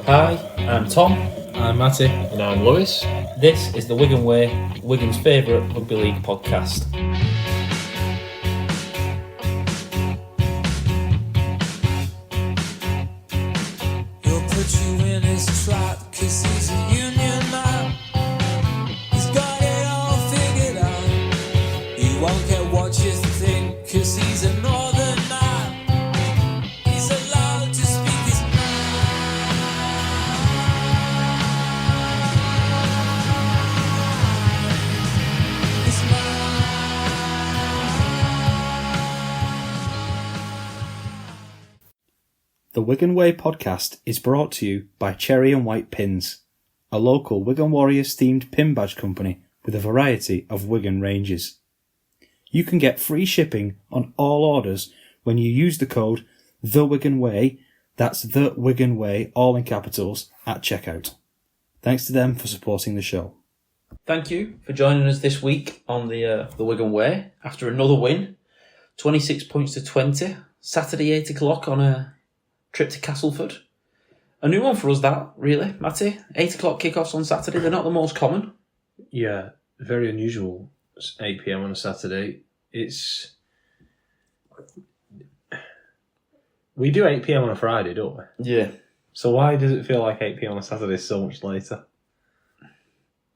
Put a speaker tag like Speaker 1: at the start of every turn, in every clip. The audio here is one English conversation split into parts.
Speaker 1: Hi, I'm Tom.
Speaker 2: I'm Matty.
Speaker 3: And I'm Lewis.
Speaker 1: This is the Wigan Way, Wigan's favourite rugby league podcast.
Speaker 4: He'll put you in his trap 'cause he's a union man. He's got it all figured out. He won't care what you think 'cause he's a northern man. He's allowed to speak his mind. His
Speaker 2: The Wigan Way podcast is brought to you by Cherry and White Pins, a local Wigan Warriors themed pin badge company with a variety of Wigan ranges. You can get free shipping on all orders when you use the code The Wigan Way, that's The Wigan Way, all in capitals, at checkout. Thanks to them for supporting the show.
Speaker 1: Thank you for joining us this week on the Wigan Way after another win. 26 points to 20. Saturday 8 o'clock on a trip to Castleford. A new one for us, that, really, Matty. 8 o'clock kickoffs on Saturday. They're not the most common.
Speaker 3: Yeah, very unusual. It's 8 p.m. on a Saturday. We do 8 p.m. on a Friday, don't we?
Speaker 1: Yeah.
Speaker 3: So why does it feel like 8 p.m. on a Saturday so much later?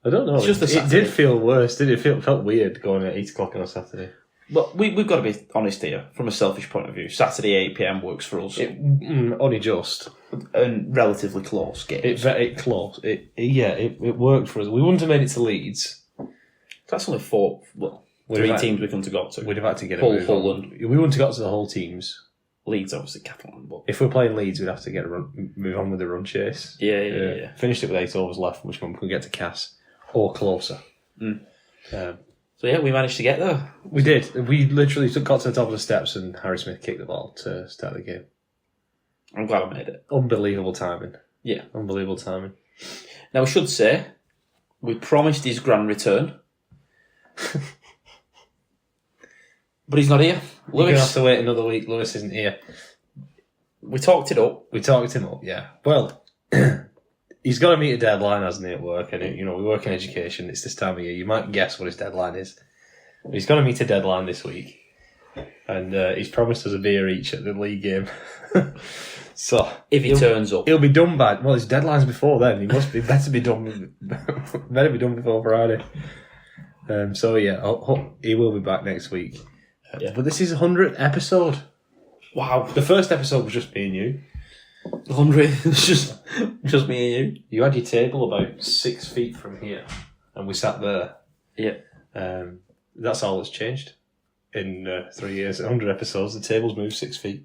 Speaker 3: I don't know.
Speaker 1: It's just
Speaker 3: it did feel worse, did it? It felt weird going at 8 o'clock on a Saturday.
Speaker 1: But we've got to be honest here, from a selfish point of view. Saturday 8 p.m. works for us.
Speaker 3: Only just.
Speaker 1: And relatively close games.
Speaker 3: It close. It worked for us. We wouldn't have made it to Leeds.
Speaker 1: That's only three teams we couldn't have got to.
Speaker 3: We'd have had to get
Speaker 1: Hull and
Speaker 3: we wouldn't have got to the whole teams.
Speaker 1: Leeds, obviously, Catalan. But
Speaker 3: If we're playing Leeds, we'd have to move on with the run chase.
Speaker 1: Yeah.
Speaker 3: Finished it with 8 overs left, which one we could get to Cass or closer.
Speaker 1: So yeah, we managed to get there.
Speaker 3: We did. We literally got to the top of the steps and Harry Smith kicked the ball to start the game.
Speaker 1: I'm glad I made it.
Speaker 3: Unbelievable timing.
Speaker 1: Yeah.
Speaker 3: Unbelievable timing.
Speaker 1: Now, we should say, we promised his grand return. But he's not here.
Speaker 3: We're going to
Speaker 1: Lewis,
Speaker 3: have to wait another week. Lewis isn't here.
Speaker 1: we talked it up.
Speaker 3: We talked him up, yeah. Well, he's got to meet a deadline, hasn't he, at work? And, we work in education. It's this time of year. You might guess what his deadline is. But he's got to meet a deadline this week. And he's promised us a beer each at the league game. So
Speaker 1: If he turns up.
Speaker 3: he'll be done by... Well, his deadline's before then. He must be... better be done before Friday. So, yeah, he will be back next week.
Speaker 1: Yeah.
Speaker 3: But this is 100th episode.
Speaker 1: Wow.
Speaker 3: The first episode was just me and you.
Speaker 1: 100. It's just me and you.
Speaker 3: You had your table about 6 feet from here, and we sat there.
Speaker 1: Yeah.
Speaker 3: That's all that's changed in 3 years. 100 episodes, the table's moved 6 feet.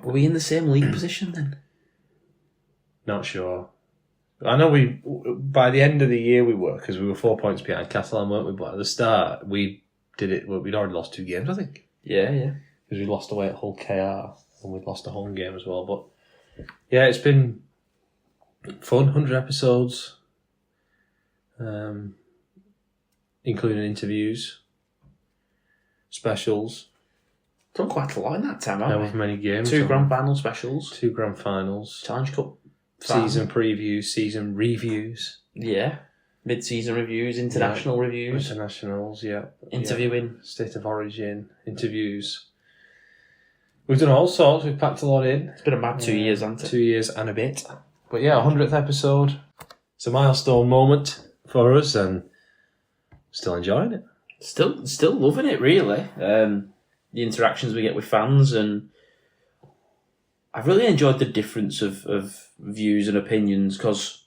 Speaker 1: Were we in the same league position then?
Speaker 3: Not sure. I know by the end of the year we were, because we were 4 points behind Catalan, weren't we? But at the start, we did it. Well, we'd already lost 2 games, I think.
Speaker 1: Yeah.
Speaker 3: Because we lost away at Hull KR, and we'd lost a home game as well. But yeah, it's been fun. 100 episodes, including interviews, specials.
Speaker 1: Done quite a lot in that time,
Speaker 3: How
Speaker 1: haven't we?
Speaker 3: many games?
Speaker 1: 2 grand final specials.
Speaker 3: 2 grand finals.
Speaker 1: Challenge Cup.
Speaker 3: Season previews, season reviews.
Speaker 1: Yeah. Mid-season reviews, international reviews.
Speaker 3: Internationals, yeah.
Speaker 1: Interviewing.
Speaker 3: Yeah. State of origin, interviews. We've done all sorts. We've packed a lot in.
Speaker 1: It's been a mad 2 years, hasn't it?
Speaker 3: 2 years and a bit. But yeah, 100th episode. It's a milestone moment for us and still enjoying it.
Speaker 1: Still loving it, really. The interactions we get with fans, and I've really enjoyed the difference of views and opinions, because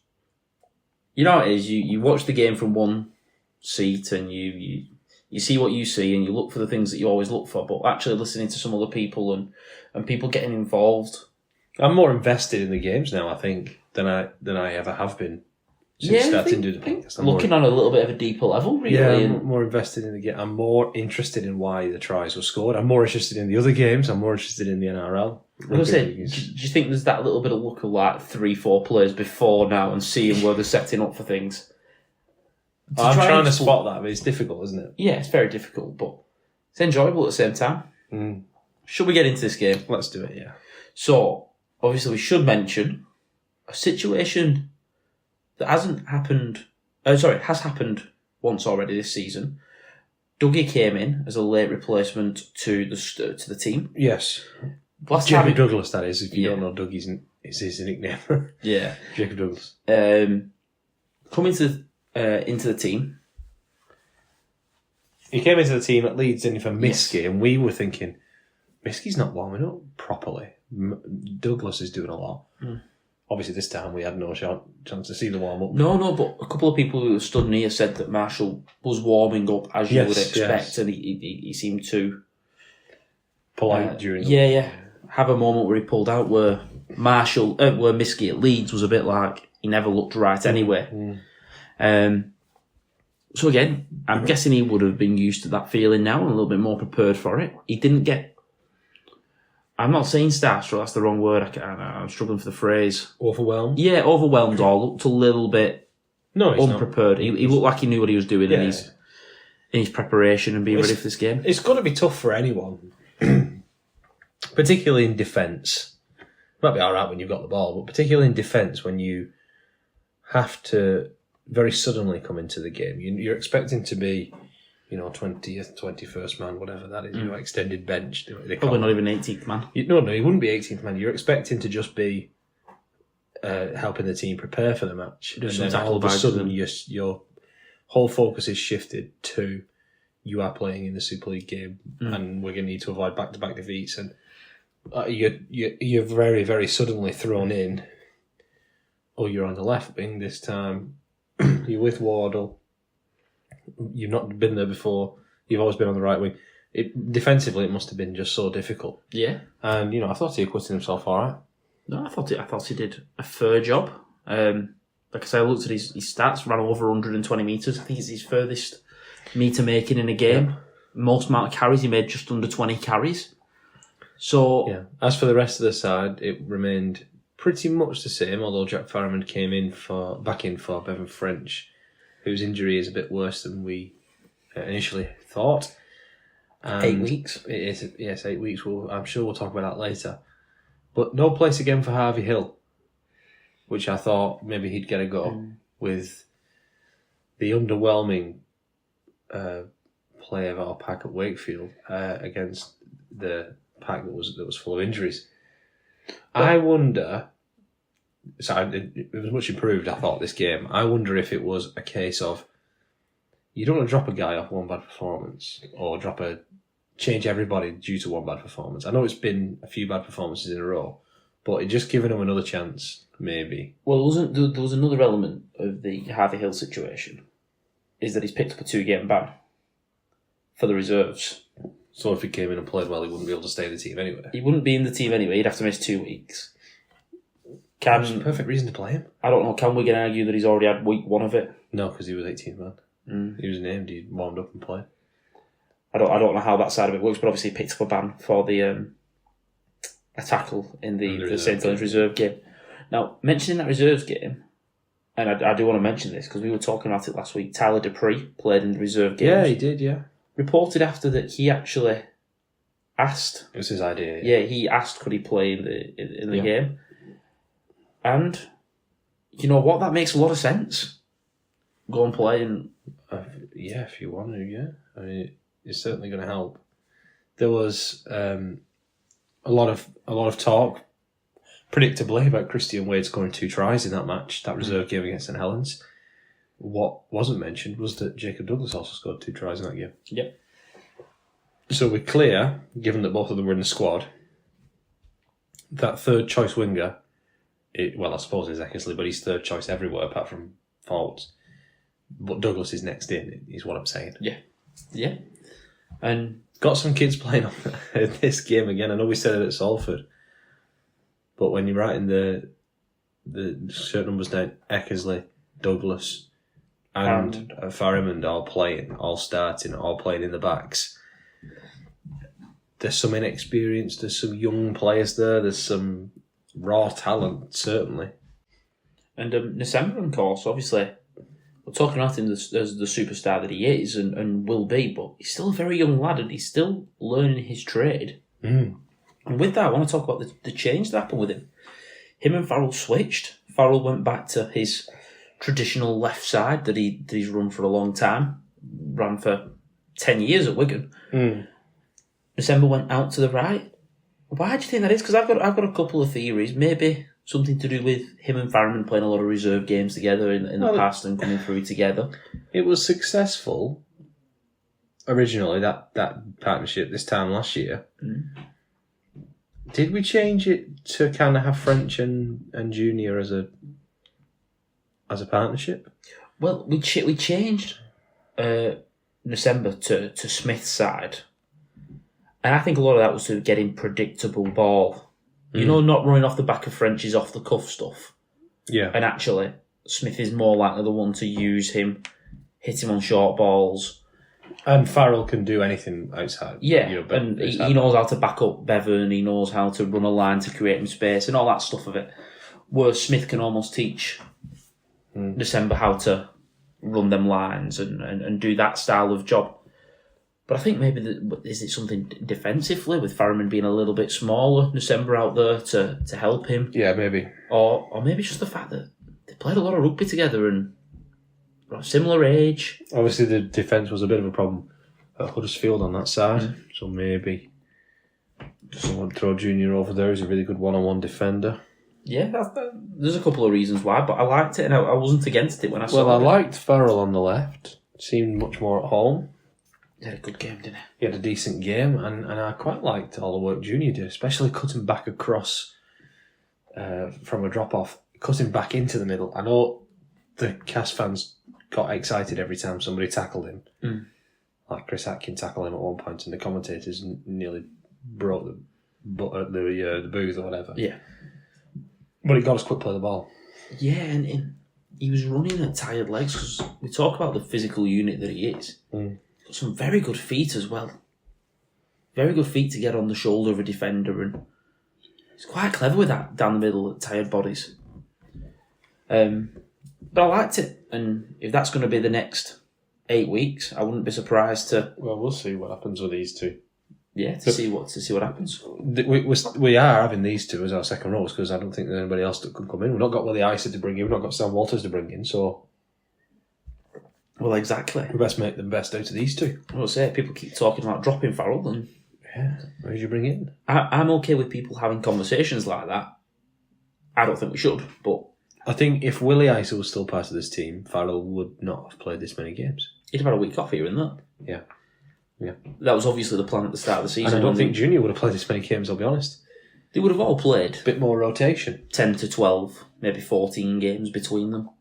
Speaker 1: you know how it is, you watch the game from one seat and you see what you see and you look for the things that you always look for, but actually listening to some other people and people getting involved.
Speaker 3: I'm more invested in the games now, I think, than I ever have been since starting to do the podcast.
Speaker 1: Looking on a little bit of a deeper level, really.
Speaker 3: Yeah,
Speaker 1: and
Speaker 3: I'm more invested in the game. I'm more interested in why the tries were scored. I'm more interested in the other games. I'm more interested in the NRL.
Speaker 1: I was gonna say, do you think there's that little bit of look of like 3-4 players before now and seeing where they're setting up for things?
Speaker 3: I'm trying to spot that, but it's difficult, isn't it?
Speaker 1: Yeah, it's very difficult, but it's enjoyable at the same time. Should we get into this game?
Speaker 3: Let's do it, yeah.
Speaker 1: So, obviously we should mention a situation that has happened once already this season. Dougie came in as a late replacement to the team.
Speaker 3: Yes.
Speaker 1: Last
Speaker 3: Jacob
Speaker 1: time,
Speaker 3: Douglas, that is. If you don't know, Dougie's is his nickname.
Speaker 1: yeah,
Speaker 3: Jacob Douglas.
Speaker 1: coming into the team.
Speaker 3: He came into the team at Leeds, didn't he, for Miski, and we were thinking, Miski's not warming up properly. Douglas is doing a lot. Obviously, this time we had no chance to see the warm-up.
Speaker 1: No, but a couple of people who stood near said that Marshall was warming up as you would expect,
Speaker 3: yes.
Speaker 1: and he seemed to...
Speaker 3: Polite during the...
Speaker 1: Yeah. Have a moment where he pulled out where Miski at Leeds was a bit like, he never looked right anyway. So again, I'm guessing he would have been used to that feeling now and a little bit more prepared for it. He didn't get... I'm not saying starstruck, that's the wrong word. I'm struggling for the phrase.
Speaker 3: Overwhelmed?
Speaker 1: Yeah, overwhelmed or looked a little bit unprepared. He looked like he knew what he was doing in his preparation and being ready for this game.
Speaker 3: It's got to be tough for anyone, particularly in defence. It might be alright when you've got the ball, but particularly in defence when you have to very suddenly come into the game. You're expecting to be, 20th, 21st man, whatever that is, extended bench.
Speaker 1: Probably not even 18th man.
Speaker 3: No, he wouldn't be 18th man. You're expecting to just be helping the team prepare for the match. And then all of a sudden, your whole focus is shifted to you are playing in the Super League game and we're going to need to avoid back-to-back defeats. And you're very, very suddenly thrown in. Oh, you're on the left wing this time. You're with Wardle. You've not been there before. You've always been on the right wing. Defensively, it must have been just so difficult.
Speaker 1: Yeah.
Speaker 3: And, I thought he acquitted himself all right.
Speaker 1: No, I thought he did a fair job. Like I said, I looked at his stats, ran over 120 metres. I think it's his furthest metre making in a game. Yeah. Most amount of carries, he made just under 20 carries. So...
Speaker 3: Yeah. As for the rest of the side, it remained pretty much the same, although Jack Farriman came back in for Bevan French, whose injury is a bit worse than we initially thought. And
Speaker 1: 8 weeks.
Speaker 3: It is, yes, 8 weeks. I'm sure we'll talk about that later. But no place again for Harvey Hill, which I thought maybe he'd get a go with the underwhelming play of our pack at Wakefield against the pack that was full of injuries. I wonder... So it was much improved, I thought, this game. I wonder if it was a case of you don't want to drop a guy off one bad performance or change everybody due to one bad performance. I know it's been a few bad performances in a row, but it just giving him another chance, maybe.
Speaker 1: Well, there was another element of the Harvey Hill situation, is that he's picked up a 2-game ban for the reserves.
Speaker 3: So if he came in and played well, he wouldn't be able to stay in the team anyway.
Speaker 1: He wouldn't be in the team anyway. He'd have to miss 2 weeks.
Speaker 3: That's a perfect reason to play him.
Speaker 1: I don't know. Can we argue that he's already had week 1 of it?
Speaker 3: No, because he was 18th man. He was named. He warmed up and played.
Speaker 1: I don't know how that side of it works, but obviously he picked up a ban for the a tackle in the St. Helens reserve game. Now, mentioning that reserves game, and I do want to mention this because we were talking about it last week. Tyler Dupree played in the reserve game.
Speaker 3: Yeah, he did. Yeah,
Speaker 1: reported after that he actually asked.
Speaker 3: It was his idea.
Speaker 1: Yeah, he asked could he play in the game. And, you know what, that makes a lot of sense. Go and play and...
Speaker 3: yeah, if you want to, yeah. I mean, it's certainly going to help. There was a lot of talk, predictably, about Christian Wade scoring 2 tries in that match, that reserve game against St Helens. What wasn't mentioned was that Jacob Douglas also scored 2 tries in that game.
Speaker 1: Yep.
Speaker 3: So we're clear, given that both of them were in the squad, that third choice winger... I suppose it's Eckersley, but he's third choice everywhere apart from forwards. But Douglas is next in, is what I'm saying.
Speaker 1: Yeah. And
Speaker 3: got some kids playing on this game again. I know we said it at Salford, but when you're writing the shirt numbers down, Eckersley, Douglas, and Farriman all starting, all playing in the backs. There's some inexperience. There's some young players there. There's some raw talent, certainly. And
Speaker 1: Nisemba, of course, obviously, we're talking about him as the superstar that he is and will be, but he's still a very young lad and he's still learning his trade. And with that, I want to talk about the change that happened with him. Him and Farrell switched. Farrell went back to his traditional left side that he's run for a long time. Ran for 10 years at Wigan. December went out to the right. Why do you think that is? Because I've got a couple of theories. Maybe something to do with him and Farriman playing a lot of reserve games together in the past and coming through together.
Speaker 3: It was successful originally, that partnership this time last year. Did we change it to kind of have French and Junior as a partnership?
Speaker 1: Well, we changed December to Smith's side. And I think a lot of that was to get him predictable ball. You know, not running off the back of French's off-the-cuff stuff.
Speaker 3: Yeah.
Speaker 1: And actually, Smith is more likely the one to use him, hit him on short balls.
Speaker 3: And Farrell can do anything outside.
Speaker 1: Yeah, and he knows how to back up Bevan, he knows how to run a line to create him space and all that stuff of it. Whereas Smith can almost teach December how to run them lines and do that style of job. But I think maybe is it something defensively with Farriman being a little bit smaller, December out there to help him?
Speaker 3: Yeah, maybe.
Speaker 1: Or maybe it's just the fact that they played a lot of rugby together and are similar age.
Speaker 3: Obviously, the defence was a bit of a problem at Huddersfield on that side, so maybe someone throw Junior over there. He's a really good one-on-one defender.
Speaker 1: Yeah, there's a couple of reasons why, but I liked it and I wasn't against it when I saw it.
Speaker 3: Well, I liked Farrell on the left. Seemed much more at home.
Speaker 1: He had a good game, didn't he?
Speaker 3: He had a decent game, and I quite liked all the work Junior did, especially cutting back across from a drop-off, cutting back into the middle. I know the Cass fans got excited every time somebody tackled him. Like Chris Atkin tackled him at one point, and the commentators nearly broke the booth or whatever.
Speaker 1: Yeah.
Speaker 3: But he got us quick play the ball.
Speaker 1: Yeah, and he was running at tired legs, because we talk about the physical unit that he is. Got some very good feet as well. Very good feet to get on the shoulder of a defender, and he's quite clever with that down the middle at tired bodies. But I liked it, and if that's going to be the next 8 weeks, I wouldn't be surprised to.
Speaker 3: Well, we'll see what happens with these two.
Speaker 1: Yeah, to see what happens.
Speaker 3: We are having these two as our second rows because I don't think there's anybody else that could come in. We've not got Willie Isa to bring in. We've not got Sam Walters to bring in. So,
Speaker 1: well, exactly.
Speaker 3: We best make the best out of these two.
Speaker 1: I'll say people keep talking about dropping Farrell, and
Speaker 3: who do you bring in?
Speaker 1: I'm okay with people having conversations like that. I don't think we should, but
Speaker 3: I think if Willie Isa was still part of this team, Farrell would not have played this many games.
Speaker 1: He'd have had a week off here and there.
Speaker 3: Yeah.
Speaker 1: That was obviously the plan at the start of the season.
Speaker 3: And I don't think Junior would have played this many games, I'll be honest.
Speaker 1: They would have all played.
Speaker 3: Bit more rotation.
Speaker 1: 10 to 12, maybe 14 games between them.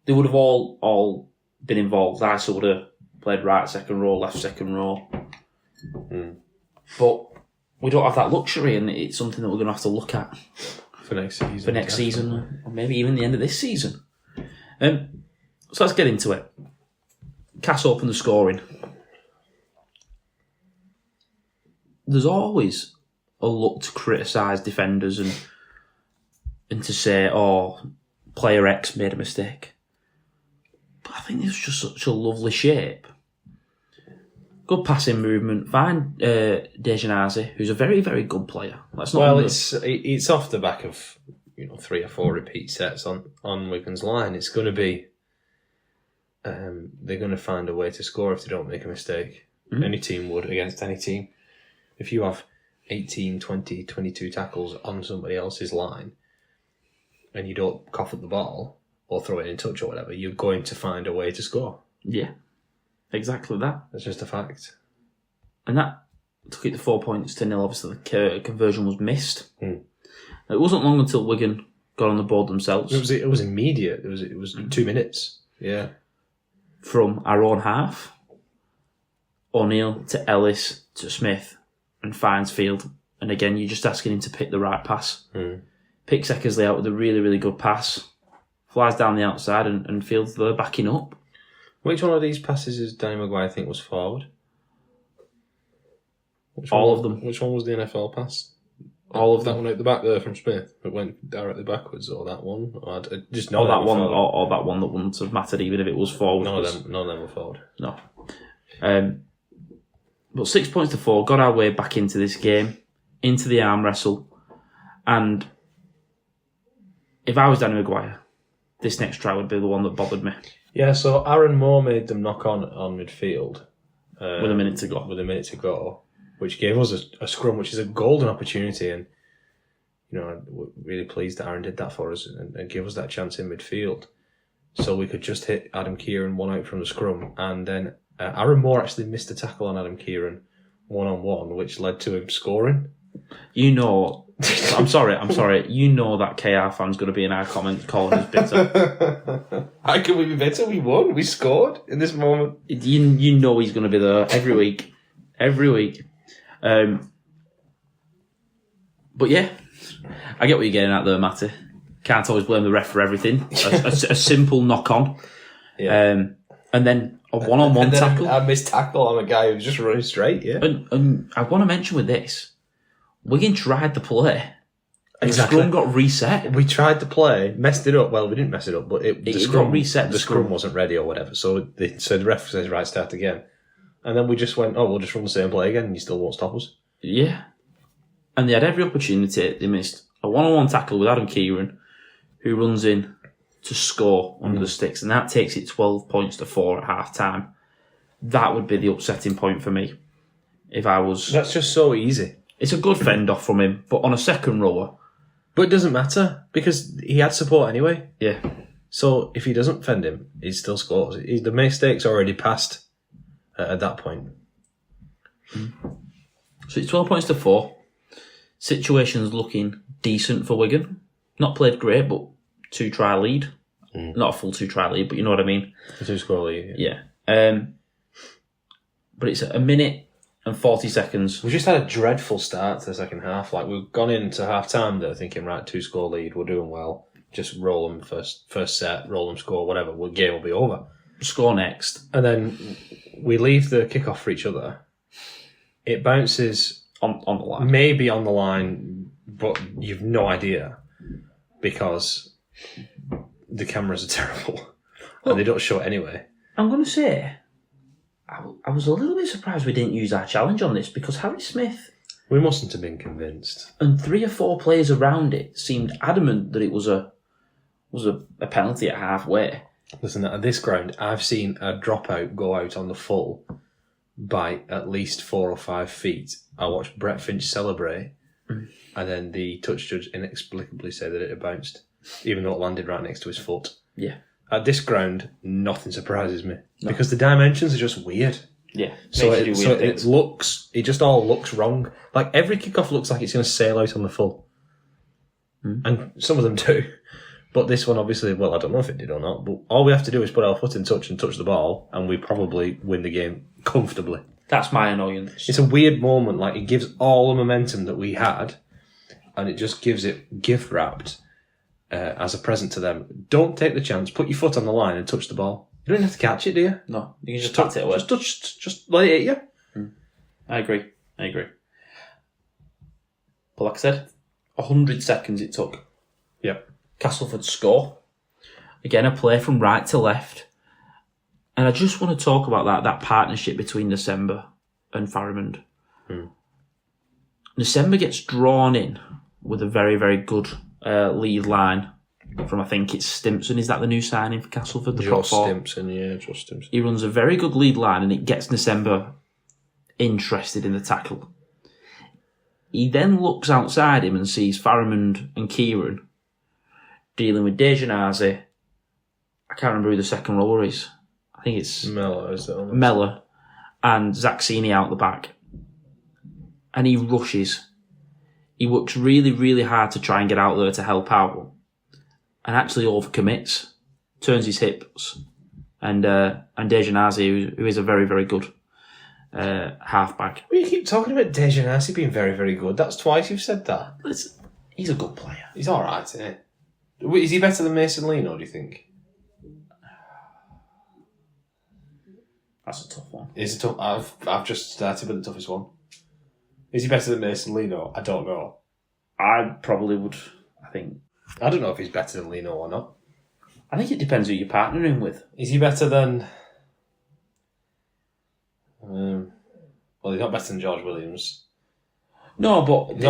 Speaker 1: They would have all been involved. Isa would have played right second row, left second row. But we don't have that luxury, and it's something that we're going to have to look at
Speaker 3: for next season.
Speaker 1: Or maybe even the end of this season. So let's get into it. Cass opened the scoring. There's always a look to criticise defenders and to say, player X made a mistake. But I think this was just such a lovely shape. Good passing movement. Fine Dejanase, who's a very, very good player.
Speaker 3: It's off the back of 3 or 4 repeat sets on Wigan's line. It's going to be they're going to find a way to score if they don't make a mistake. Any team would against any team. If you have 18, 20, 22 tackles on somebody else's line and you don't cough up the ball or throw it in touch or whatever, you're going to find a way to score.
Speaker 1: Yeah, exactly that.
Speaker 3: That's just a fact.
Speaker 1: And that took it to 4 points to 0. Obviously, the conversion was missed. It wasn't long until Wigan got on the board themselves.
Speaker 3: It was immediate. It was 2 minutes. Yeah.
Speaker 1: From our own half, O'Neill to Ellis to Smith and Finsfield. And again, you're just asking him to pick the right pass. Picks Eckersley out with a really, really good pass. Flies down the outside and Fields there backing up.
Speaker 3: Which one of these passes is Danny Maguire think was forward?
Speaker 1: All of them.
Speaker 3: Which one was the NFL pass?
Speaker 1: All of
Speaker 3: that
Speaker 1: them.
Speaker 3: one out the back there from Smith that went directly backwards, or that one? Or just
Speaker 1: or that one, or that one that wouldn't have mattered even if it was forward.
Speaker 3: None of them were forward.
Speaker 1: No. But 6 points to 4, got our way back into this game, into the arm wrestle, and if I was Danny Maguire, this next try would be the one that bothered me.
Speaker 3: Yeah, so Aaron Moore made them knock on midfield.
Speaker 1: With a minute to go.
Speaker 3: Which gave us a scrum, which is a golden opportunity. And, I'm really pleased that Aaron did that for us and gave us that chance in midfield. So we could just hit Adam Kieran one out from the scrum. And then Aaron Moore actually missed a tackle on Adam Kieran one-on-one, which led to him scoring.
Speaker 1: I'm sorry. You know that KR fan's going to be in our comment calling us bitter.
Speaker 3: How can we be bitter? We won. We scored in this moment.
Speaker 1: You know he's going to be there every week. But yeah, I get what you're getting at there, Matty. Can't always blame the ref for everything. A simple knock on.
Speaker 3: Yeah.
Speaker 1: And then a one-on-one tackle.
Speaker 3: I missed tackle on a guy who was just running straight, yeah.
Speaker 1: And I want to mention with this, Wigan tried the play. And
Speaker 3: Exactly.
Speaker 1: the scrum got reset.
Speaker 3: We tried to play, messed it up. Well, we didn't mess it up, but the scrum
Speaker 1: got reset.
Speaker 3: The scrum wasn't ready or whatever. So the ref says, right, start again. And then we just went, we'll just run the same play again and you still won't stop us.
Speaker 1: Yeah. And they had every opportunity. They missed a one-on-one tackle with Adam Kieran, who runs in to score under the sticks, and that takes it 12 points to 4 at half-time. That would be the upsetting point for me if I was...
Speaker 3: That's just so easy.
Speaker 1: It's a good fend-off from him, but on a second rower...
Speaker 3: But it doesn't matter, because he had support anyway.
Speaker 1: Yeah.
Speaker 3: So if he doesn't fend him, he still scores. The mistake's already passed at that point.
Speaker 1: So it's 12 points to 4. Situation's looking decent for Wigan. Not played great, but 2-try lead. Not a full 2-try lead, but you know what I mean.
Speaker 3: A 2-score lead.
Speaker 1: Yeah. But it's a minute and 40 seconds.
Speaker 3: We just had a dreadful start to the second half. Like, we've gone into half-time there thinking, right, 2-score lead, we're doing well. Just roll them first set, roll them, score, whatever. The game will be over.
Speaker 1: Score next.
Speaker 3: And then we leave the kickoff for each other. It bounces...
Speaker 1: On the line.
Speaker 3: Maybe on the line, but you've no idea. Because the cameras are terrible. And they don't show it anyway.
Speaker 1: I'm going to say, I was a little bit surprised we didn't use our challenge on this, because Harry Smith...
Speaker 3: We mustn't have been convinced.
Speaker 1: And 3 or 4 players around it seemed adamant that it was a penalty at halfway.
Speaker 3: Listen, at this ground, I've seen a dropout go out on the full by at least 4 or 5 feet. I watched Brett Finch celebrate, and then the touch judge inexplicably said that it had bounced, even though it landed right next to his foot.
Speaker 1: Yeah.
Speaker 3: At this ground, nothing surprises me, because the dimensions are just weird.
Speaker 1: Yeah.
Speaker 3: So it just all looks wrong. Like, every kickoff looks like it's going to sail out on the full. And some of them do. But this one, obviously, well, I don't know if it did or not, but all we have to do is put our foot in touch and touch the ball, and we probably win the game comfortably.
Speaker 1: That's my annoyance.
Speaker 3: It's a weird moment. Like, it gives all the momentum that we had, and it just gives it gift-wrapped as a present to them. Don't take the chance. Put your foot on the line and touch the ball. You don't have to catch it, do you?
Speaker 1: No. You can just pat it away.
Speaker 3: Just let it hit you.
Speaker 1: I agree. But like I said, 100 seconds it took.
Speaker 3: Yep.
Speaker 1: Castleford score. Again, a play from right to left. And I just want to talk about that partnership between December and Faramond. December gets drawn in with a very, very good lead line from, I think it's Stimpson. Is that the new signing for Castleford?
Speaker 3: Josh Stimpson.
Speaker 1: He runs a very good lead line, and it gets December interested in the tackle. He then looks outside him and sees Faramond and Kieran dealing with Dejanase. I can't remember who the second rower is. I think it's Mellor and Zaxini out the back. And he rushes. He works really, really hard to try and get out there to help out, and actually overcommits, turns his hips, and Dejanase, who is a very, very good halfback.
Speaker 3: Well, you keep talking about Dejanase being very, very good. That's twice you've said that.
Speaker 1: He's a good player.
Speaker 3: He's all right, isn't he? Is he better than Mason Lino, do you think?
Speaker 1: That's a tough one.
Speaker 3: Is it tough? I've just started with the toughest one. Is he better than Mason Lino? I don't know.
Speaker 1: I probably would, I think.
Speaker 3: I don't know if he's better than Lino or not.
Speaker 1: I think it depends who you're partnering with.
Speaker 3: Is he better than... well, he's not better than George Williams.
Speaker 1: No, but
Speaker 3: He's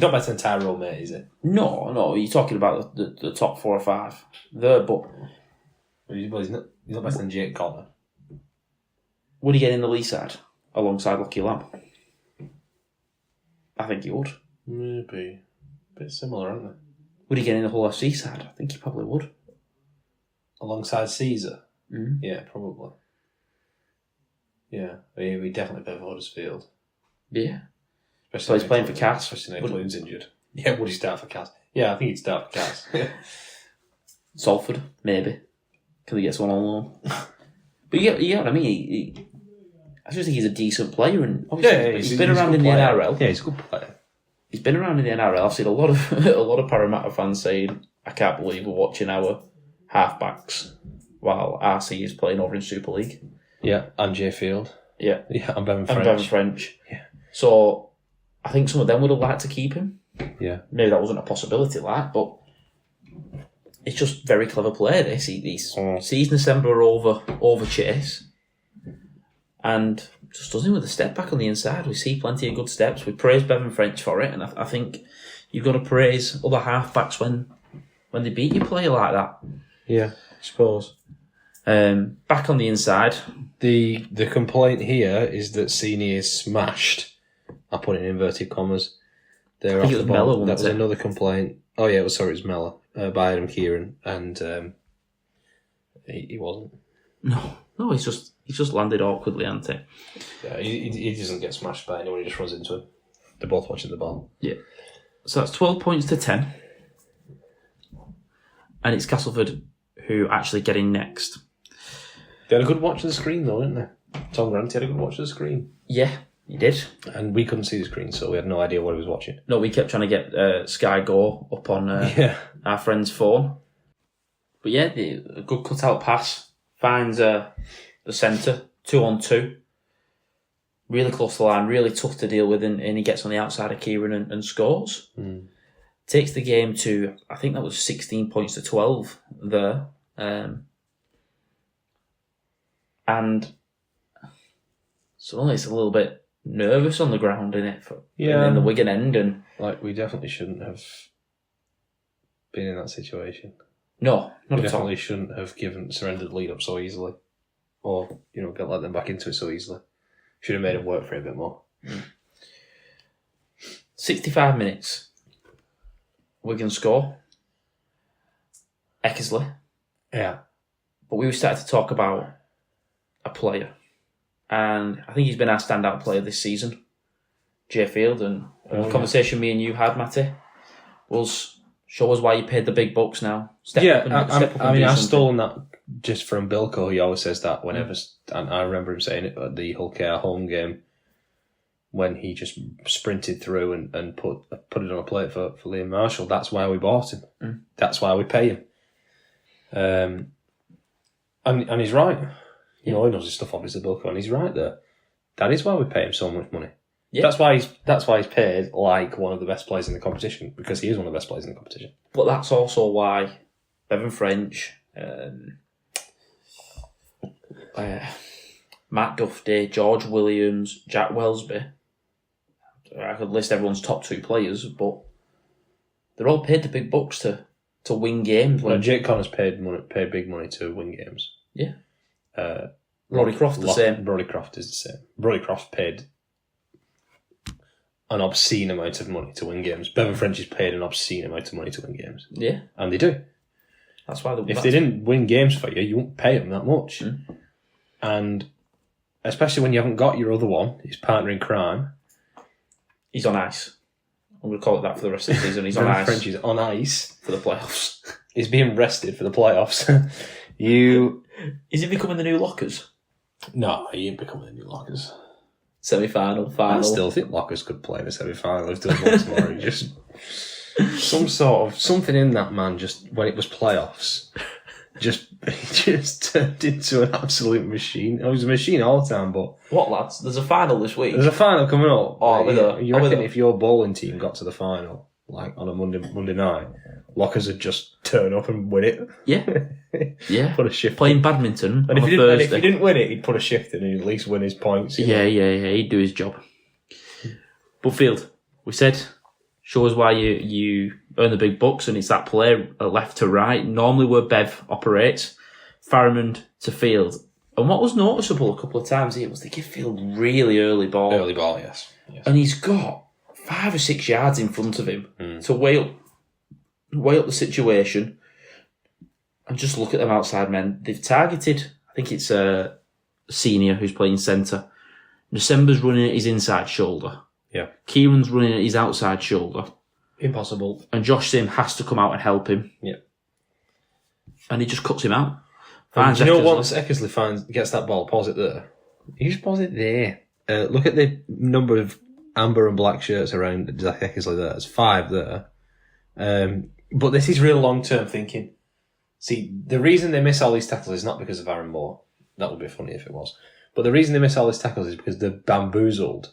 Speaker 3: not better than Tyrell, mate, is he?
Speaker 1: No. You're talking about the top 4 or 5 there, but
Speaker 3: He's not better than Jake Connor.
Speaker 1: would he get in the Lee side alongside Lucky Lamb? I think he would.
Speaker 3: Maybe a bit similar, aren't they?
Speaker 1: Would he get in the Hull FC side? I think he probably would.
Speaker 3: Alongside Caesar?
Speaker 1: Mm.
Speaker 3: Yeah, probably. Yeah, we definitely play for Huddersfield.
Speaker 1: Yeah.
Speaker 3: Especially
Speaker 1: So he's playing for Cass.
Speaker 3: Especially when Clune's injured. Yeah, would he start for Cass? Yeah, I think he'd start for Cass.
Speaker 1: Salford, maybe. Can he get someone on loan? But you get what I mean. I just think he's a decent player, and obviously he's been around in the NRL.
Speaker 3: Yeah, he's a good player.
Speaker 1: He's been around in the NRL. I've seen a lot of Parramatta fans saying, "I can't believe we're watching our halfbacks while RC is playing over in Super League."
Speaker 3: Yeah, and Jay Field.
Speaker 1: Yeah,
Speaker 3: and Bevan
Speaker 1: French.
Speaker 3: Yeah.
Speaker 1: So I think some of them would have liked to keep him.
Speaker 3: Yeah,
Speaker 1: maybe that wasn't a possibility, but it's just very clever play. This he's sees December over Chase, and just does him with a step back on the inside. We see plenty of good steps. We praise Bevan French for it, and I think you've got to praise other halfbacks when they beat your player like that.
Speaker 3: Yeah, I suppose.
Speaker 1: Back on the inside.
Speaker 3: The complaint here is that Sini is smashed. I put it in inverted commas. They're
Speaker 1: I think
Speaker 3: off
Speaker 1: it was
Speaker 3: the ball.
Speaker 1: Mellor,
Speaker 3: That was
Speaker 1: wasn't it?
Speaker 3: another complaint. Oh yeah, it was Mellor by Adam Kieran, and he wasn't.
Speaker 1: No, he's just landed awkwardly, hasn't he?
Speaker 3: Yeah, he doesn't get smashed by anyone. He just runs into him. They're both watching the ball.
Speaker 1: Yeah. So that's 12 points to 10, and it's Castleford who actually get in next.
Speaker 3: They had a good watch of the screen though, didn't they? Tom Grant had a good watch of the screen.
Speaker 1: Yeah, he did.
Speaker 3: And we couldn't see the screen, so we had no idea what he was watching.
Speaker 1: No, we kept trying to get Sky Go up on our friend's phone. But yeah, a good cut-out pass. Finds the centre, 2-on-2. Really close to the line, really tough to deal with, and he gets on the outside of Kieran and scores.
Speaker 3: Mm.
Speaker 1: Takes the game to, I think that was 16 points to 12 there. And suddenly it's a little bit nervous on the ground, in it? In the Wigan end. And
Speaker 3: like, we definitely shouldn't have been in that situation.
Speaker 1: No, not
Speaker 3: we
Speaker 1: at all.
Speaker 3: definitely shouldn't have surrendered the lead up so easily. Or, let them back into it so easily. Should have made it work for it a bit more.
Speaker 1: 65 minutes. Wigan score. Eckersley.
Speaker 3: Yeah.
Speaker 1: But we started to talk about a player. And I think he's been our standout player this season. Jay Field. And the conversation me and you had, Matty, was show us why you paid the big bucks now. Step up and do
Speaker 3: I've
Speaker 1: something.
Speaker 3: stolen that just from Bilko. He always says that whenever, and I remember him saying it at the Hull Care home game when he just sprinted through and put it on a plate for Liam Marshall. That's why we bought him.
Speaker 1: Mm.
Speaker 3: That's why we pay him. And he's right. He knows his stuff, obviously, Bilko, and he's right there. That is why we pay him so much money. Yeah. That's why he's paid like one of the best players in the competition, because he is one of the best players in the competition.
Speaker 1: But that's also why Bevan French, Matt Duffy, George Williams, Jack Wellesby. I could list everyone's top 2 players, but they're all paid the big bucks to win games.
Speaker 3: Well, Jake Connor's paid big money to win games.
Speaker 1: Yeah. Roddy Croft the same.
Speaker 3: Roddy Croft is the same. Roddy Croft paid an obscene amount of money to win games. Bevan French is paid an obscene amount of money to win games.
Speaker 1: Yeah.
Speaker 3: And they do.
Speaker 1: That's why
Speaker 3: if they didn't win games for you, you wouldn't pay them that much.
Speaker 1: Mm.
Speaker 3: And especially when you haven't got your other one, his partner in crime.
Speaker 1: He's on ice. I'm going to call it that for the rest of the season. He's on
Speaker 3: Bevan
Speaker 1: ice.
Speaker 3: French is on ice
Speaker 1: for the playoffs.
Speaker 3: He's being rested for the playoffs.
Speaker 1: Is he becoming the new Lockers?
Speaker 3: No, he ain't becoming the new Lockers.
Speaker 1: Semi-final, final.
Speaker 3: I still think Lockers could play in the semi-final if there was one tomorrow. Just something in that man. Just when it was playoffs, he just turned into an absolute machine. He was a machine all the time. But
Speaker 1: what, lads? There's a final this week.
Speaker 3: There's a final coming up.
Speaker 1: You
Speaker 3: reckon if your bowling team got to the final, like on a Monday night, Lockers would just turn up and win it?
Speaker 1: Yeah. Yeah.
Speaker 3: Put a shift
Speaker 1: playing
Speaker 3: in.
Speaker 1: badminton
Speaker 3: And
Speaker 1: on
Speaker 3: if
Speaker 1: Thursday.
Speaker 3: he didn't win it, he'd put a shift in and he'd at least win his points.
Speaker 1: Yeah, he'd do his job. But Field, We said, show us why you earn the big bucks, and it's that play left to right. Normally where Bev operates, Farrimond to Field. And what was noticeable a couple of times here was they give Field really early ball.
Speaker 3: Early ball, yes.
Speaker 1: And he's got 5 or 6 yards in front of him to weigh up the situation and just look at them outside men. They've targeted, I think it's a senior who's playing centre. December's running at his inside shoulder.
Speaker 3: Yeah.
Speaker 1: Kieran's running at his outside shoulder.
Speaker 3: Impossible.
Speaker 1: And Josh Sim has to come out and help him.
Speaker 3: Yeah.
Speaker 1: And he just cuts him out.
Speaker 3: And you know, once Eckersley gets that ball, pause it there. You just pause it there. Look at the number of amber and black shirts around Zach Eckersley there. There's 5 there. But this is real long-term thinking. See, the reason they miss all these tackles is not because of Aaron Moore. That would be funny if it was. But the reason they miss all these tackles is because they're bamboozled.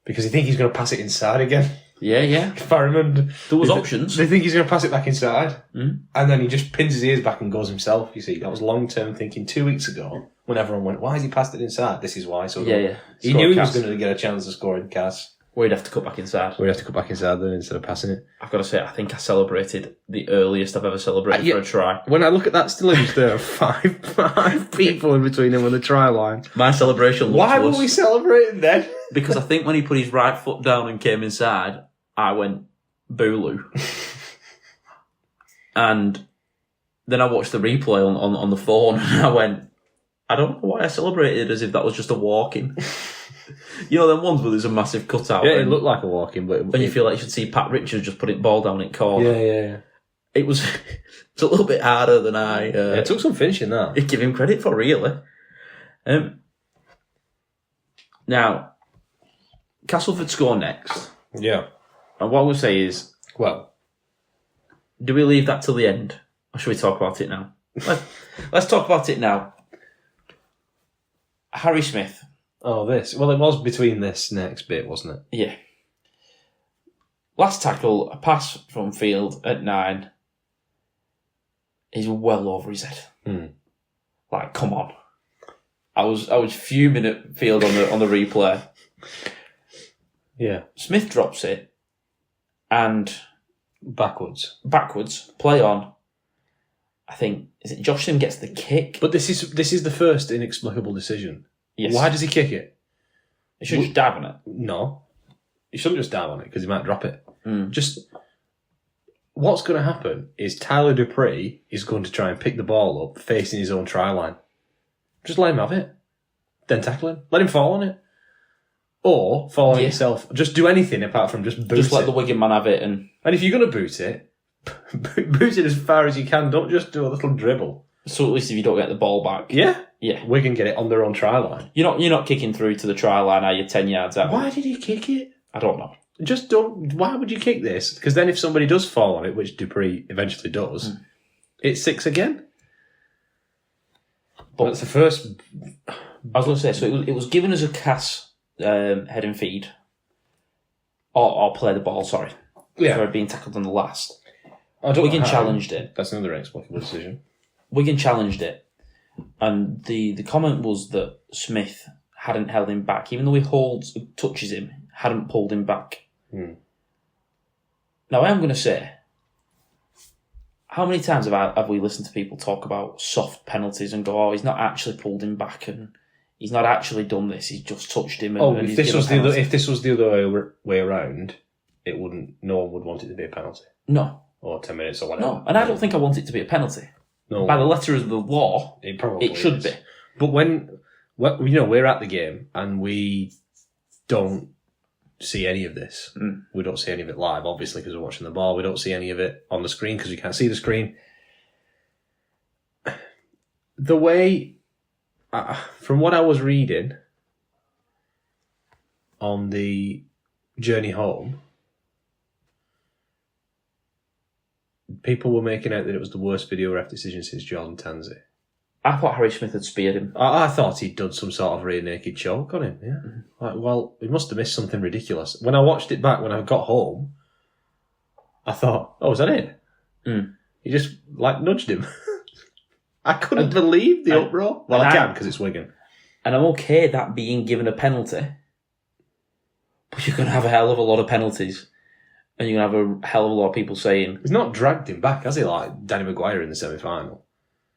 Speaker 3: Because they think he's going to pass it inside again.
Speaker 1: Yeah.
Speaker 3: Farrimond.
Speaker 1: There was options.
Speaker 3: They think he's going to pass it back inside. And then he just pins his ears back and goes himself, you see. That was long-term thinking 2 weeks ago when everyone went, why has he passed it inside? This is why. So
Speaker 1: Yeah.
Speaker 3: He knew he was going to get a chance of scoring Cass.
Speaker 1: We'd have to cut back inside.
Speaker 3: We'd have to cut back inside then instead of passing it.
Speaker 1: I've got to say, I think I celebrated the earliest I've ever celebrated for a try.
Speaker 3: When I look at that still image, there are five people in between him and the try line.
Speaker 1: My celebration looked
Speaker 3: Why
Speaker 1: worse.
Speaker 3: were we celebrating then?
Speaker 1: Because I think when he put his right foot down and came inside, I went, Booloo. And then I watched the replay on the phone and I went, I don't know why I celebrated as if that was just a walk-in. You know, them ones where there's a massive cutout.
Speaker 3: Yeah, it looked like a walk-in, but...
Speaker 1: And you feel like you should see Pat Richards just put it ball down in corner.
Speaker 3: Yeah.
Speaker 1: It was it's a little bit harder than I...
Speaker 3: it took some finishing, that.
Speaker 1: Give him credit for, really. Now, Castleford score next.
Speaker 3: Yeah.
Speaker 1: And what we'll say is...
Speaker 3: Well...
Speaker 1: Do we leave that till the end? Or should we talk about it now? Let's talk about it now. Harry Smith.
Speaker 3: Oh, this. Well, it was between this next bit, wasn't it?
Speaker 1: Yeah. Last tackle, a pass from Field at 9. He's well over his head. Like, come on. I was fuming at Field on the replay.
Speaker 3: Yeah.
Speaker 1: Smith drops it and
Speaker 3: backwards,
Speaker 1: play on. I think is it Josh Sim gets the kick.
Speaker 3: But this is the first inexplicable decision.
Speaker 1: Yes.
Speaker 3: Why does he kick it?
Speaker 1: He should just dive on it.
Speaker 3: No. He shouldn't just dive on it because he might drop it. Just what's going to happen is Tyler Dupree is going to try and pick the ball up facing his own try line. Just let him have it. Then tackle him. Let him fall on it. Or fall on it yourself. Just do anything apart from just boot it.
Speaker 1: Just let the Wigan man have it. And
Speaker 3: if you're going to boot it, boot it as far as you can. Don't just do a little dribble.
Speaker 1: So at least if you don't get the ball back.
Speaker 3: Yeah.
Speaker 1: Yeah.
Speaker 3: Wigan get it on their own try line.
Speaker 1: You're not kicking through to the try line, are you 10 yards out?
Speaker 3: Why did he kick it?
Speaker 1: I don't know.
Speaker 3: Just don't... Why would you kick this? Because then if somebody does fall on it, which Dupree eventually does, it's 6 again. But that's the first...
Speaker 1: I was going to say, so it was given as a Cass head and feed. Or play the ball, sorry.
Speaker 3: Yeah.
Speaker 1: For being tackled on the last.
Speaker 3: Wigan
Speaker 1: challenged it.
Speaker 3: That's another inexplicable decision.
Speaker 1: Wigan challenged it. And the comment was that Smith hadn't held him back. Even though he touches him, hadn't pulled him back. Now, I am going to say, how many times have we listened to people talk about soft penalties and go, oh, he's not actually pulled him back and he's not actually done this, he's just touched him. And
Speaker 3: if this was the other way around, no one would want it to be a penalty.
Speaker 1: No.
Speaker 3: Or 10 minutes or whatever.
Speaker 1: No, and I don't think I want it to be a penalty.
Speaker 3: No.
Speaker 1: By the letter of the law,
Speaker 3: it
Speaker 1: should be.
Speaker 3: But when we're at the game and we don't see any of this, we don't see any of it live, obviously, because we're watching the ball. We don't see any of it on the screen because we can't see the screen. The way, from what I was reading on the journey home, people were making out that it was the worst video ref decision since Jordan Tansey.
Speaker 1: I thought Harry Smith had speared him.
Speaker 3: I thought he'd done some sort of rear naked choke on him, yeah. Well, he must have missed something ridiculous. When I watched it back, when I got home, I thought, oh, was that it? He just, nudged him. I couldn't believe the uproar. Well, I can, because it's Wigan.
Speaker 1: And I'm okay that being given a penalty. But you're going to have a hell of a lot of penalties. And you're going to have a hell of a lot of people saying...
Speaker 3: He's not dragged him back, has he, like Danny Maguire in the semi-final?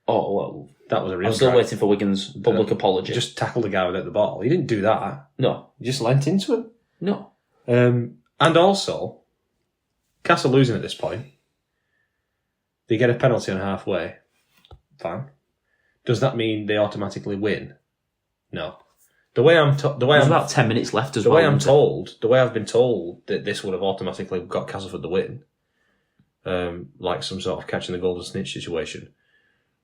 Speaker 1: Oh, well...
Speaker 3: That was a real
Speaker 1: I'm still
Speaker 3: drag.
Speaker 1: waiting for Wigan's public apology.
Speaker 3: Just tackled a guy without the ball. He didn't do that.
Speaker 1: No.
Speaker 3: He just leant into him.
Speaker 1: No.
Speaker 3: And also, Castle losing at this point. They get a penalty on halfway. Fine. Does that mean they automatically win? No.
Speaker 1: There's about 10 minutes left as well.
Speaker 3: The way I've been told that this would have automatically got Castleford the win, like some sort of catching the golden snitch situation.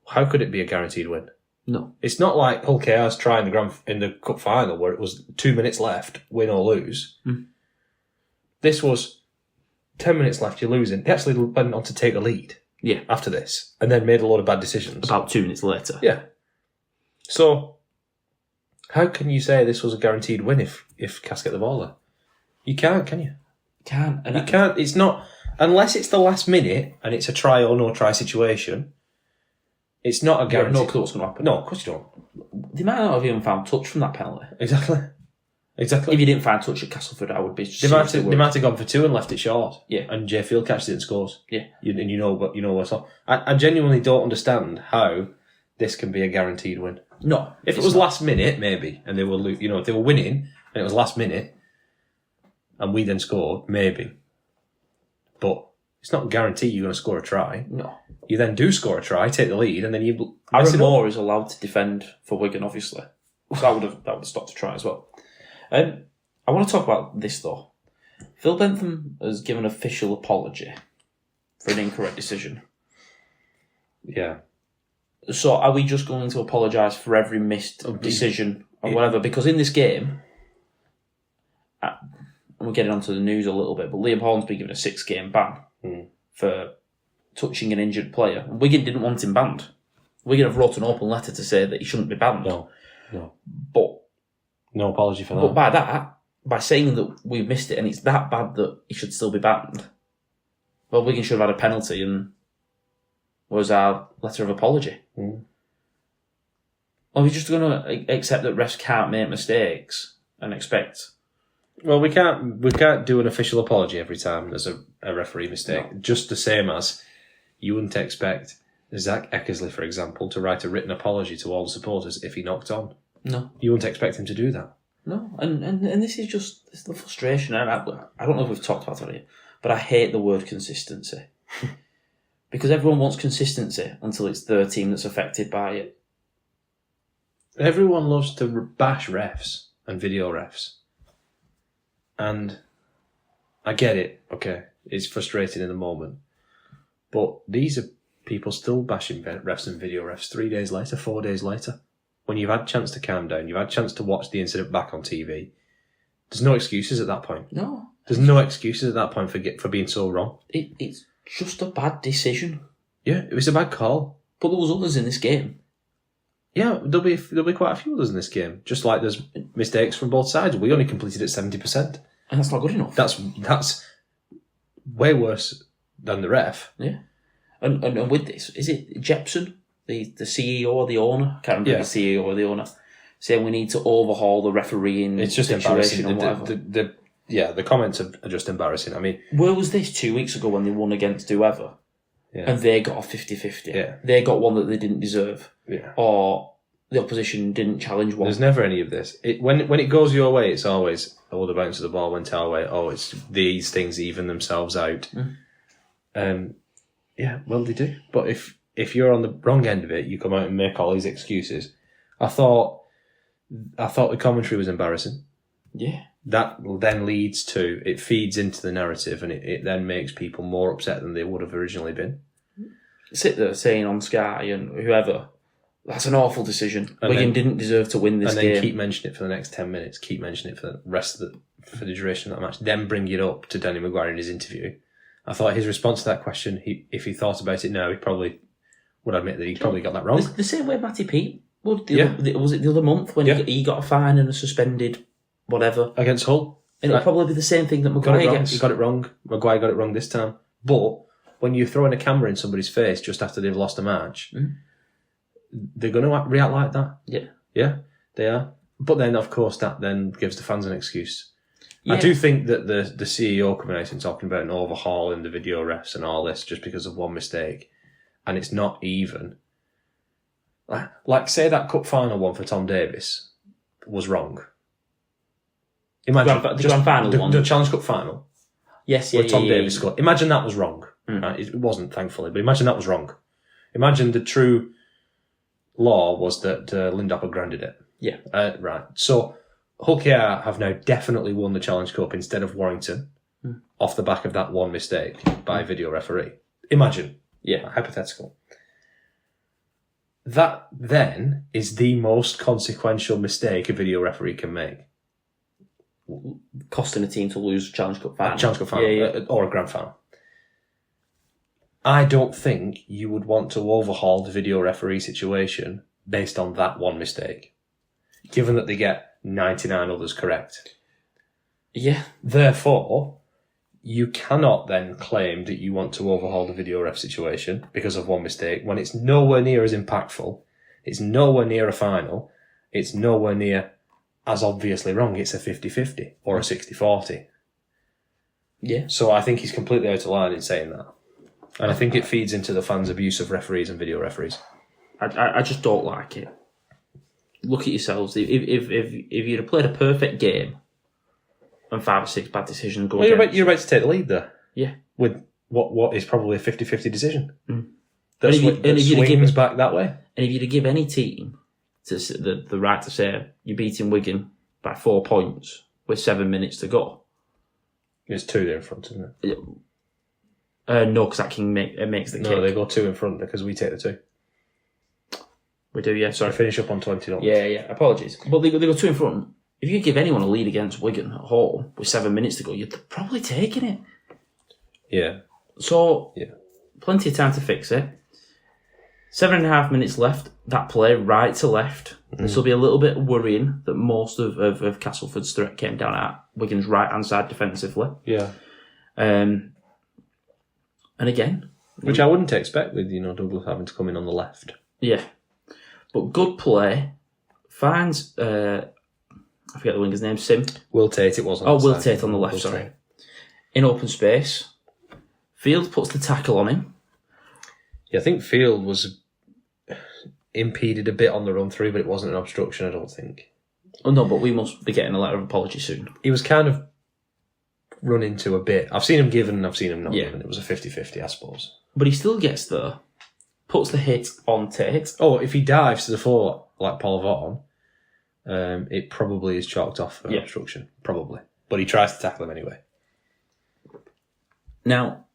Speaker 3: How could it be a guaranteed win?
Speaker 1: No.
Speaker 3: It's not like Hull KR's trying in the cup final where it was 2 minutes left, win or lose. This was 10 minutes left, you're losing. They actually went on to take the lead.
Speaker 1: Yeah.
Speaker 3: After this, and then made a lot of bad decisions.
Speaker 1: About 2 minutes later.
Speaker 3: Yeah. So, how can you say this was a guaranteed win if Cass get the ball there? You can't, can you?
Speaker 1: Can't.
Speaker 3: You can't. It's not, unless it's the last minute and it's a try or no try situation. It's not a guarantee.
Speaker 1: You have no clue what's going to happen.
Speaker 3: No, of course you don't.
Speaker 1: They might not have even found touch from that penalty.
Speaker 3: Exactly.
Speaker 1: If you didn't find touch at Castleford, I would be.
Speaker 3: They might have gone for 2 and left it short.
Speaker 1: Yeah.
Speaker 3: And Jay Field catches it and scores.
Speaker 1: Yeah.
Speaker 3: And you know what's on. I genuinely don't understand how this can be a guaranteed win.
Speaker 1: No.
Speaker 3: If it was last minute, maybe, and they were, if they were winning and it was last minute, and we then scored, maybe. But it's not guaranteed you're going to score a try.
Speaker 1: No.
Speaker 3: You then do score a try, take the lead, and then you.
Speaker 1: Aaron Moore is allowed to defend for Wigan, obviously. So that would have stopped a try as well. I want to talk about this though. Phil Bentham has given an official apology for an incorrect decision.
Speaker 3: Yeah.
Speaker 1: So are we just going to apologise for every missed decision or whatever? Because in this game, and we're getting onto the news a little bit, but Liam Hornsby given a 6-game ban for touching an injured player. And Wigan didn't want him banned. Wigan have wrote an open letter to say that he shouldn't be banned.
Speaker 3: No.
Speaker 1: But
Speaker 3: no apology for that.
Speaker 1: But by saying that we've missed it and it's that bad that he should still be banned, well, Wigan should have had a penalty and was our letter of apology. Are we just going to accept that refs can't make mistakes and expect?
Speaker 3: Well, we can't do an official apology every time there's a referee mistake. No. Just the same as you wouldn't expect Zach Eckersley, for example, to write a written apology to all the supporters if he knocked on.
Speaker 1: No.
Speaker 3: You wouldn't expect him to do that.
Speaker 1: No, and this is just the frustration. And I don't know if we've talked about it yet, but I hate the word consistency. Because everyone wants consistency until it's their team that's affected by it.
Speaker 3: Everyone loves to bash refs and video refs. And I get it, okay, it's frustrating in the moment. But these are people still bashing refs and video refs 3 days later, 4 days later. When you've had a chance to calm down, you've had a chance to watch the incident back on TV. There's no excuses at that point.
Speaker 1: No.
Speaker 3: There's no excuses at that point for being so wrong.
Speaker 1: It's just a bad decision.
Speaker 3: Yeah, it was a bad call.
Speaker 1: But there was others in this game.
Speaker 3: Yeah, there'll be quite a few others in this game. Just like there's mistakes from both sides. We only completed at 70%.
Speaker 1: And that's not good enough.
Speaker 3: That's way worse than the ref.
Speaker 1: Yeah. And with this, is it Jepson, the CEO or the owner? I can't remember the CEO or the owner, saying we need to overhaul the refereeing
Speaker 3: it's just
Speaker 1: situation
Speaker 3: embarrassing.
Speaker 1: and whatever.
Speaker 3: The comments are just embarrassing. I mean,
Speaker 1: where was this 2 weeks ago when they won against whoever?
Speaker 3: Yeah.
Speaker 1: And they got a 50-50.
Speaker 3: Yeah.
Speaker 1: They got one that they didn't deserve.
Speaker 3: Yeah.
Speaker 1: Or the opposition didn't challenge one.
Speaker 3: There's never any of this. When it goes your way, it's always, the bounce of the ball went our way. Oh, it's these things even themselves out. Yeah, well, they do. But if you're on the wrong end of it, you come out and make all these excuses. I thought the commentary was embarrassing.
Speaker 1: Yeah.
Speaker 3: That then leads to, it feeds into the narrative and it then makes people more upset than they would have originally been.
Speaker 1: Sit there saying on Sky and whoever, that's an awful decision. Wigan didn't deserve to win this game.
Speaker 3: And then keep mentioning it for the next 10 minutes, keep mentioning it for the rest of for the duration of that match, then bring it up to Danny Maguire in his interview. I thought his response to that question, if he thought about it now, he probably would admit that he probably got that wrong.
Speaker 1: The same way Matty Pete would. Was it the other month when he got a fine and a suspended whatever?
Speaker 3: Against Hull.
Speaker 1: And it'll probably be the same thing that Maguire gets.
Speaker 3: He got it wrong. Maguire got it wrong this time. But when you're throwing a camera in somebody's face just after they've lost a match, they're going to react like that.
Speaker 1: Yeah.
Speaker 3: Yeah, they are. But then, of course, that then gives the fans an excuse.
Speaker 1: Yeah.
Speaker 3: I do think that the CEO coming out and talking about an overhaul in the video refs and all this just because of one mistake, and it's not even. Like say that cup final one for Tom Davis was wrong. Imagine
Speaker 1: The grand final one.
Speaker 3: The Challenge Cup final.
Speaker 1: Yes,
Speaker 3: Where Tom Davis scored. Imagine that was wrong. Right? It wasn't, thankfully, but imagine that was wrong. Imagine the true law was that Lindop had grounded it.
Speaker 1: Yeah.
Speaker 3: Right. So Hull KR have now definitely won the Challenge Cup instead of Warrington off the back of that one mistake by a video referee. Imagine.
Speaker 1: Yeah.
Speaker 3: Hypothetical. That then is the most consequential mistake a video referee can make.
Speaker 1: Costing a team to lose Challenge Cup final.
Speaker 3: Challenge Cup final, or a grand final. I don't think you would want to overhaul the video referee situation based on that one mistake, given that they get 99 others correct.
Speaker 1: Yeah.
Speaker 3: Therefore, you cannot then claim that you want to overhaul the video ref situation because of one mistake when it's nowhere near as impactful, it's nowhere near a final, it's nowhere near as obviously wrong. It's a 50-50 or a 60-40.
Speaker 1: Yeah.
Speaker 3: So I think he's completely out of line in saying that. And I think it feeds into the fans' abuse of referees and video referees.
Speaker 1: I just don't like it. Look at yourselves. If you'd have played a perfect game and 5 or 6 bad decisions go
Speaker 3: Well,
Speaker 1: against
Speaker 3: you're about to take the lead there.
Speaker 1: Yeah.
Speaker 3: With what is probably a 50-50 decision.
Speaker 1: And
Speaker 3: That
Speaker 1: if you'd have
Speaker 3: swings back that way.
Speaker 1: And if you'd have given any team to the right to say you're beating Wigan by 4 points with 7 minutes to go.
Speaker 3: There's 2 there in front, isn't it?
Speaker 1: No, because that makes the kick.
Speaker 3: No, they go 2 in front because we take the 2.
Speaker 1: We do, yeah. Sorry.
Speaker 3: Finish up on 20, don't we?
Speaker 1: Yeah. Apologies. But they go 2 in front. If you give anyone a lead against Wigan at home with 7 minutes to go, you're probably taking it.
Speaker 3: Yeah.
Speaker 1: So,
Speaker 3: Yeah.
Speaker 1: plenty of time to fix it. 7.5 minutes left. That play right to left. This will be a little bit worrying that most of Castleford's threat came down at Wigan's right hand side defensively.
Speaker 3: Yeah.
Speaker 1: And again,
Speaker 3: Which I wouldn't expect with, Douglas having to come in on the left.
Speaker 1: yeah. But good play. Finds, I forget the winger's name, Sim.
Speaker 3: Will Tate, it wasn't.
Speaker 1: Oh, Will Tate on the left, sorry. In open space. Field puts the tackle on him.
Speaker 3: Yeah, I think Field was impeded a bit on the run through, but it wasn't an obstruction, I don't think.
Speaker 1: Oh, no, but we must be getting a letter of apology soon.
Speaker 3: He was kind of run into a bit. I've seen him given and I've seen him not
Speaker 1: Yeah.
Speaker 3: given. It was a 50-50, I suppose.
Speaker 1: But he still gets there. Puts the hit on Tate.
Speaker 3: Oh, if he dives to the floor like Paul Vaughan, it probably is chalked off for obstruction. Probably. But he tries to tackle him anyway.
Speaker 1: Now,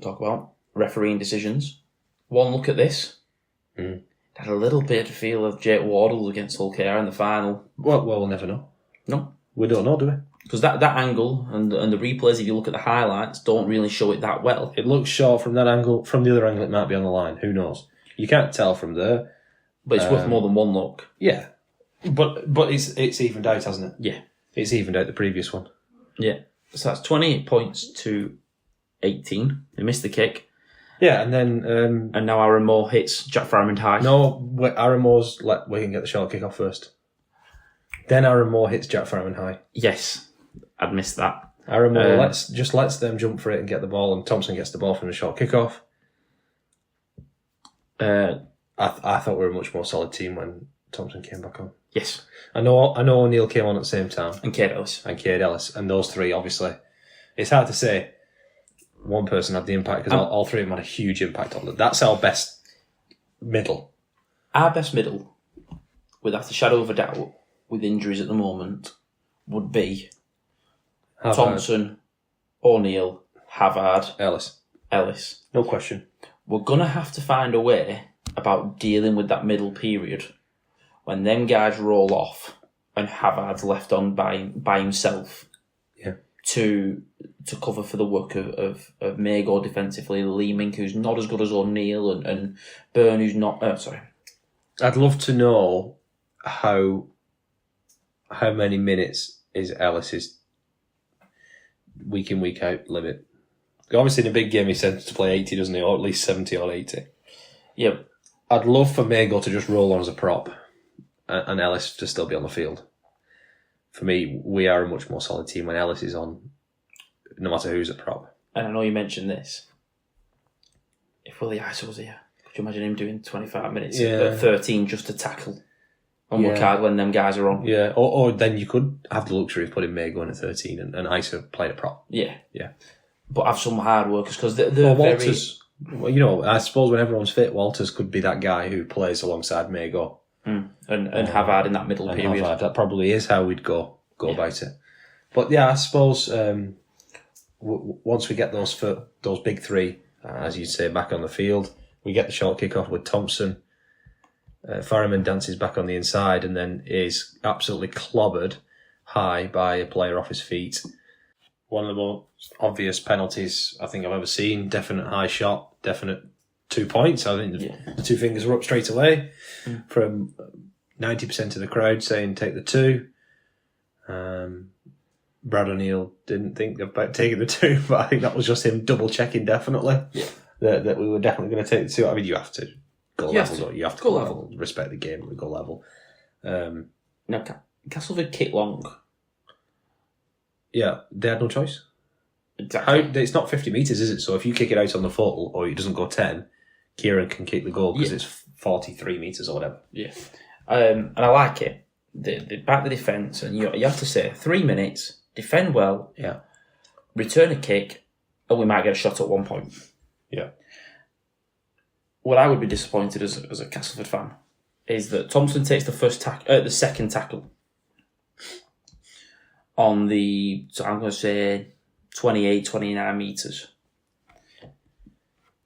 Speaker 1: talk about refereeing decisions. One look at this. Had a little bit of feel of Jake Wardle against Hull KR in the final.
Speaker 3: Well, we'll never know.
Speaker 1: No.
Speaker 3: We don't know, do we?
Speaker 1: Because that angle and the replays, if you look at the highlights, don't really show it that well.
Speaker 3: It looks short from that angle. From the other angle, it might be on the line. Who knows? You can't tell from there.
Speaker 1: But it's worth more than one look.
Speaker 3: Yeah. But it's evened out, hasn't it?
Speaker 1: Yeah.
Speaker 3: It's evened out the previous one.
Speaker 1: Yeah. So that's 28 points to 18. They missed the kick.
Speaker 3: Yeah, and then...
Speaker 1: And now Aaron Moore hits Jack Farman high.
Speaker 3: no, Aaron Moore's let Wigan get the short kick off first. Then Aaron Moore hits Jack Farman high.
Speaker 1: Yes. I'd missed that.
Speaker 3: Aaron Moore lets them jump for it and get the ball, and Thompson gets the ball from the short kick-off. I thought we were a much more solid team when Thompson came back on.
Speaker 1: Yes.
Speaker 3: I know O'Neill came on at the same time.
Speaker 1: And Kate Ellis.
Speaker 3: And Cade Ellis. And those three, obviously. It's hard to say one person had the impact, because all three of them had a huge impact on them. That's our best middle.
Speaker 1: Our best middle, without a shadow of a doubt, with injuries at the moment, would be
Speaker 3: Havard,
Speaker 1: Thompson, O'Neill, Havard, Ellis.
Speaker 3: No question.
Speaker 1: We're going to have to find a way about dealing with that middle period when them guys roll off and Havard's left on by himself.
Speaker 3: Yeah.
Speaker 1: To cover for the work of Mago defensively, Lee Mink, who's not as good as O'Neill, and Byrne, who's not...
Speaker 3: I'd love to know how many minutes is Ellis's week in, week out limit. Obviously, in a big game, he tends to play 80, doesn't he? Or at least 70 or 80.
Speaker 1: Yeah.
Speaker 3: I'd love for Mago to just roll on as a prop and Ellis to still be on the field for me, we are a much more solid team when Ellis is on, no matter who's at prop.
Speaker 1: And I know you mentioned this. If Willie Ice was here, could you imagine him doing 25 minutes at 13 just to tackle on one card when them guys are on?
Speaker 3: Yeah, or then you could have the luxury of putting Mago in at 13 and Isa played a prop.
Speaker 1: Yeah.
Speaker 3: Yeah.
Speaker 1: But have some hard workers because they're
Speaker 3: Walters, well, you know, I suppose when everyone's fit, Walters could be that guy who plays alongside Mago.
Speaker 1: And Havard in that middle period.
Speaker 3: Havard, that probably is how we'd go about it. But yeah, I suppose once we get those big three, as you say, back on the field, we get the short kick off with Thompson. Farriman dances back on the inside and then is absolutely clobbered high by a player off his feet. One of the most obvious penalties I think I've ever seen. Definite high shot, definite 2 points. I think the two fingers were up straight away from 90% of the crowd saying take the two. Brad O'Neill didn't think about taking the two, but I think that was just him double checking definitely that we were definitely going to take the two. I mean, you have to go level. You have to go level. Respect the game and go level.
Speaker 1: Now, Castleford kick long.
Speaker 3: Yeah, they had no choice.
Speaker 1: Exactly.
Speaker 3: It's not 50 metres, is it? So if you kick it out on the full or it doesn't go 10, Kieran can kick the goal because it's 43 metres or whatever.
Speaker 1: Yeah. And I like it. They back the defence, and you have to say 3 minutes, defend well, return a kick, and we might get a shot at one point.
Speaker 3: Yeah.
Speaker 1: What I would be disappointed as a Castleford fan is that Thompson takes the second tackle on the, so I'm going to say 28, 29 metres.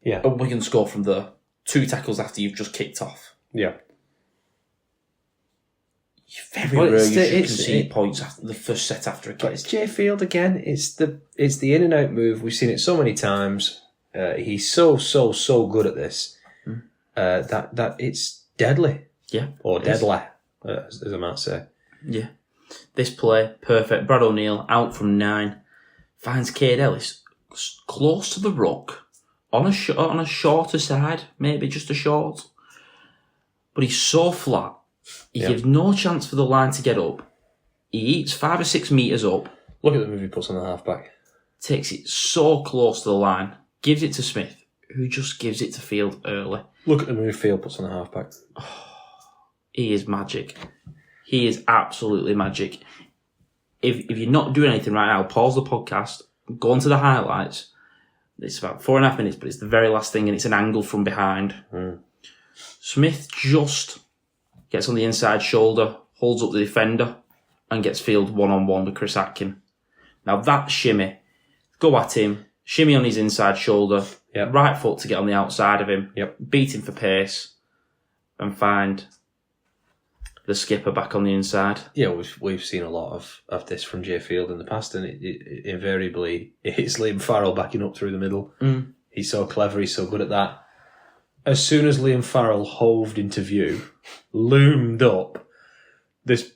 Speaker 3: Yeah.
Speaker 1: And we can score from there. 2 tackles after you've just kicked off.
Speaker 3: Yeah.
Speaker 1: Very rare you should concede points after the first set after a kick.
Speaker 3: But it's Jay Field again. It's the in and out move. We've seen it so many times. He's so good at this that it's deadly.
Speaker 1: Yeah.
Speaker 3: Or deadly, as I might say.
Speaker 1: Yeah. This play, perfect. Brad O'Neill out from 9. Finds Cade Ellis close to the ruck on a shorter side, maybe just a short. But he's so flat. He gives no chance for the line to get up. He eats 5 or 6 metres up.
Speaker 3: Look at the move he puts on the halfback.
Speaker 1: Takes it so close to the line. Gives it to Smith, who just gives it to Field early.
Speaker 3: Look at the move Field puts on the halfback.
Speaker 1: He is magic. He is absolutely magic. If you're not doing anything right now, pause the podcast, go on to the highlights. It's about 4.5 minutes, but it's the very last thing, and it's an angle from behind. Smith just gets on the inside shoulder, holds up the defender, and gets Field one-on-one with Chris Atkin. Now that shimmy, go at him, shimmy on his inside shoulder, right foot to get on the outside of him, beat him for pace, and find the skipper back on the inside. Yeah,
Speaker 3: we've seen a lot of this from Jay Field in the past, and it invariably it's Liam Farrell backing up through the middle. He's so clever, he's so good at that. As soon as Liam Farrell hoved into view, loomed up, this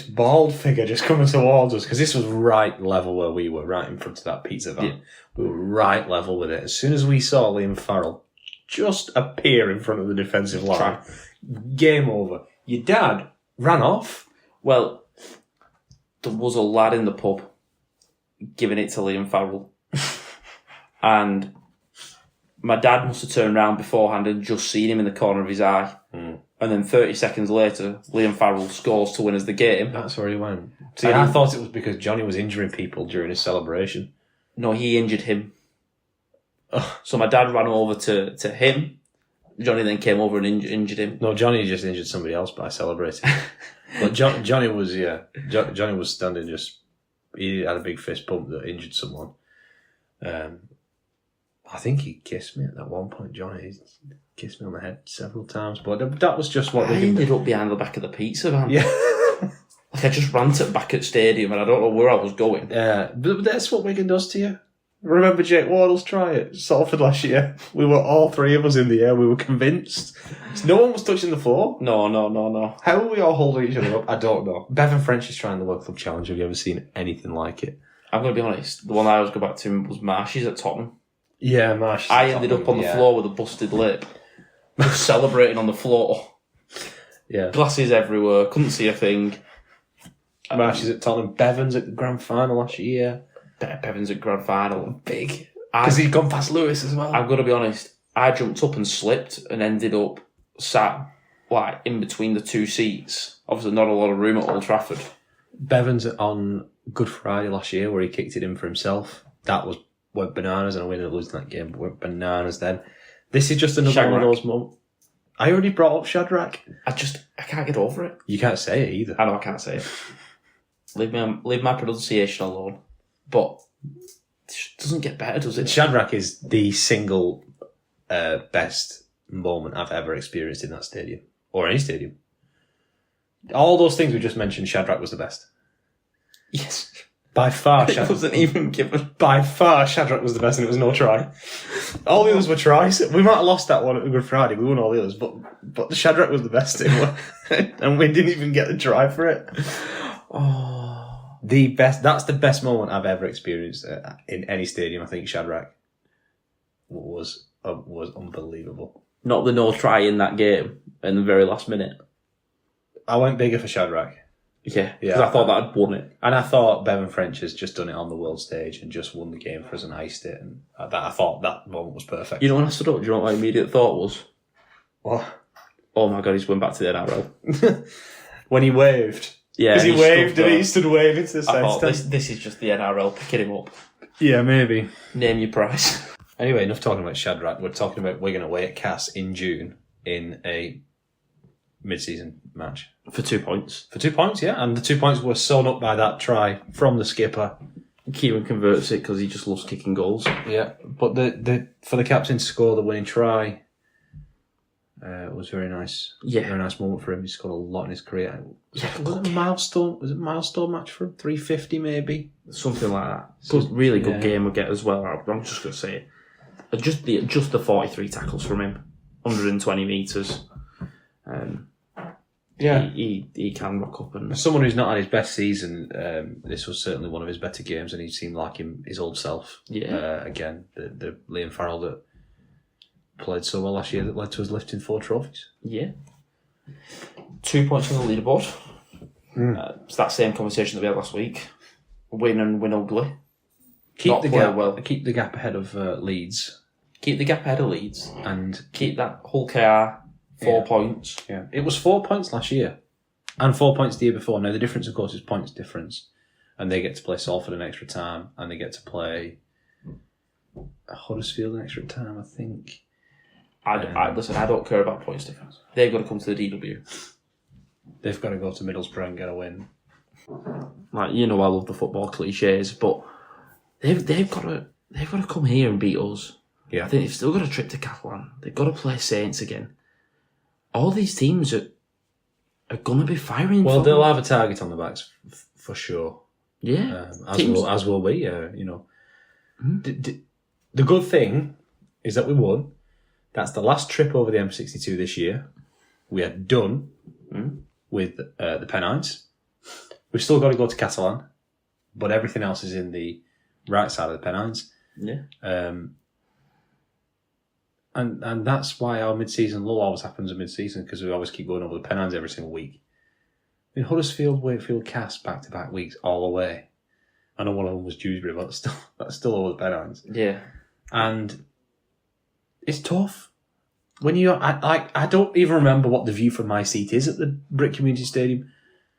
Speaker 3: bald figure just coming towards us, because this was right level where we were, right in front of that pizza van. Yeah. We were right level with it. As soon as we saw Liam Farrell just appear in front of the defensive line, game over. Your dad ran off.
Speaker 1: Well, there was a lad in the pub giving it to Liam Farrell. And my dad must have turned around beforehand and just seen him in the corner of his eye. And then 30 seconds later, Liam Farrell scores to win us the game.
Speaker 3: That's where he went. See, I thought it was because Johnny was injuring people during his celebration.
Speaker 1: No, he injured him. So my dad ran over to him. Johnny then came over and injured him.
Speaker 3: No, Johnny just injured somebody else by celebrating. But Johnny was Johnny was standing just. He had a big fist pump that injured someone. I think he kissed me at that one point. Johnny kissed me on the head several times, but that was just what
Speaker 1: I ended up behind the back of the pizza van.
Speaker 3: Yeah.
Speaker 1: Like I just ran to back at stadium and I don't know where I was going.
Speaker 3: Yeah, but that's what Wigan does to you. Remember Jake Wardle's try at Salford last year? We were all 3 of us in the air. We were convinced. No one was touching the floor.
Speaker 1: No.
Speaker 3: How are we all holding each other up? I don't know. Bevan French is trying the World Club Challenge. Have you ever seen anything like it?
Speaker 1: I'm going to be honest. The one I always go back to was Marshy's at Tottenham.
Speaker 3: Yeah, Marshy's
Speaker 1: I ended up on the floor with a busted lip. Just celebrating on the floor.
Speaker 3: Yeah.
Speaker 1: Glasses everywhere. Couldn't see a thing.
Speaker 3: Marsh is at Tottenham. Bevan's at the grand final last year.
Speaker 1: Bevan's at grand final.
Speaker 3: Big. Because he'd gone past Lewis as well.
Speaker 1: I've got to be honest. I jumped up and slipped and ended up sat like in between the two seats. Obviously, not a lot of room at Old Trafford.
Speaker 3: Bevan's on Good Friday last year where he kicked it in for himself. That went bananas, and I ended up losing that game, but went bananas then. This is just another one of those moments. I already brought up Shadrach.
Speaker 1: I can't get over it.
Speaker 3: You can't say it either.
Speaker 1: I know I can't say it. Leave my pronunciation alone. But it doesn't get better, does it?
Speaker 3: Shadrach is the single best moment I've ever experienced in that stadium. Or any stadium. All those things we just mentioned, Shadrach was the best.
Speaker 1: Yes.
Speaker 3: By far,
Speaker 1: It wasn't even given.
Speaker 3: By far, Shadrach was the best, and it was no try. All the others were tries. We might have lost that one at Good Friday. We won all the others, but the Shadrach was the best, and we didn't even get the try for it.
Speaker 1: Oh,
Speaker 3: the best. That's the best moment I've ever experienced in any stadium. I think Shadrach was unbelievable.
Speaker 1: not the no try in that game in the very last minute.
Speaker 3: I went bigger for Shadrach.
Speaker 1: Yeah, because I thought that had won it.
Speaker 3: And I thought Bevan French has just done it on the world stage and just won the game for us and iced it. And I thought that moment was perfect.
Speaker 1: You know when I stood up, do you know what my immediate thought was?
Speaker 3: What?
Speaker 1: Oh my god, he's went back to the NRL.
Speaker 3: When he waved.
Speaker 1: Yeah,
Speaker 3: Because he waved and he stood waving to the
Speaker 1: I
Speaker 3: side
Speaker 1: thought
Speaker 3: stand.
Speaker 1: this is just the NRL picking him up.
Speaker 3: Yeah, maybe.
Speaker 1: Name your price.
Speaker 3: Anyway, enough talking about Shadrach. We're talking about Wigan away at Cass in June in a mid-season match.
Speaker 1: For 2 points.
Speaker 3: For 2 points, yeah. And the 2 points were sewn up by that try from the skipper.
Speaker 1: Kieran converts it because he just loves kicking goals.
Speaker 3: Yeah. But the for the captain to score the winning try was very nice.
Speaker 1: Yeah.
Speaker 3: Very nice moment for him. He scored a lot in his career. Was it a milestone? Was it a milestone match for him? 350 maybe?
Speaker 1: Something like that. Good, really good
Speaker 3: Yeah.
Speaker 1: game we get as well. I'm just going to say it. Just the 43 tackles from him. 120 metres.
Speaker 3: Yeah.
Speaker 1: He can rock up and...
Speaker 3: As someone who's not had his best season, this was certainly one of his better games, and he seemed like his old self.
Speaker 1: Yeah.
Speaker 3: Again, the Liam Farrell that played so well last year that led to us lifting 4 trophies.
Speaker 1: Yeah. 2 points on the leaderboard. It's that same conversation that we had last week. Win and win ugly.
Speaker 3: Keep
Speaker 1: Keep
Speaker 3: the gap ahead of Leeds,
Speaker 1: the gap ahead of Leeds.
Speaker 3: and
Speaker 1: Keep that Hull KR 4 points.
Speaker 3: yeah, it was 4 points last year, and 4 points the year before. Now the difference, of course, is points difference, and they get to play Salford an extra time, and they get to play Huddersfield an extra time, I think.
Speaker 1: Listen, I don't care about points difference. They've got to come to the DW.
Speaker 3: They've got to go to Middlesbrough and get a win.
Speaker 1: Like, you know, I love the football cliches, but they've got to come here and beat us.
Speaker 3: Yeah.
Speaker 1: I think they've still got a trip to Catalan. They've got to play Saints again. All these teams are going to be firing.
Speaker 3: Well,
Speaker 1: for
Speaker 3: they'll
Speaker 1: them.
Speaker 3: have a target on the backs for sure.
Speaker 1: Yeah,
Speaker 3: As will we. You know, the good thing is that we won. That's the last trip over the M62 this year. We are done with the Pennines. We've still got to go to Catalan, but everything else is in the right side of the Pennines.
Speaker 1: Yeah.
Speaker 3: And that's why our mid-season lull always happens in mid-season, because we always keep going over the Pennines every single week. I mean, Huddersfield, Wakefield, Cass, back-to-back weeks all away. I know one of them was Dewsbury, but that's still over the Pennines.
Speaker 1: Yeah.
Speaker 3: And it's tough. When I don't even remember what the view from my seat is at the Brick Community Stadium.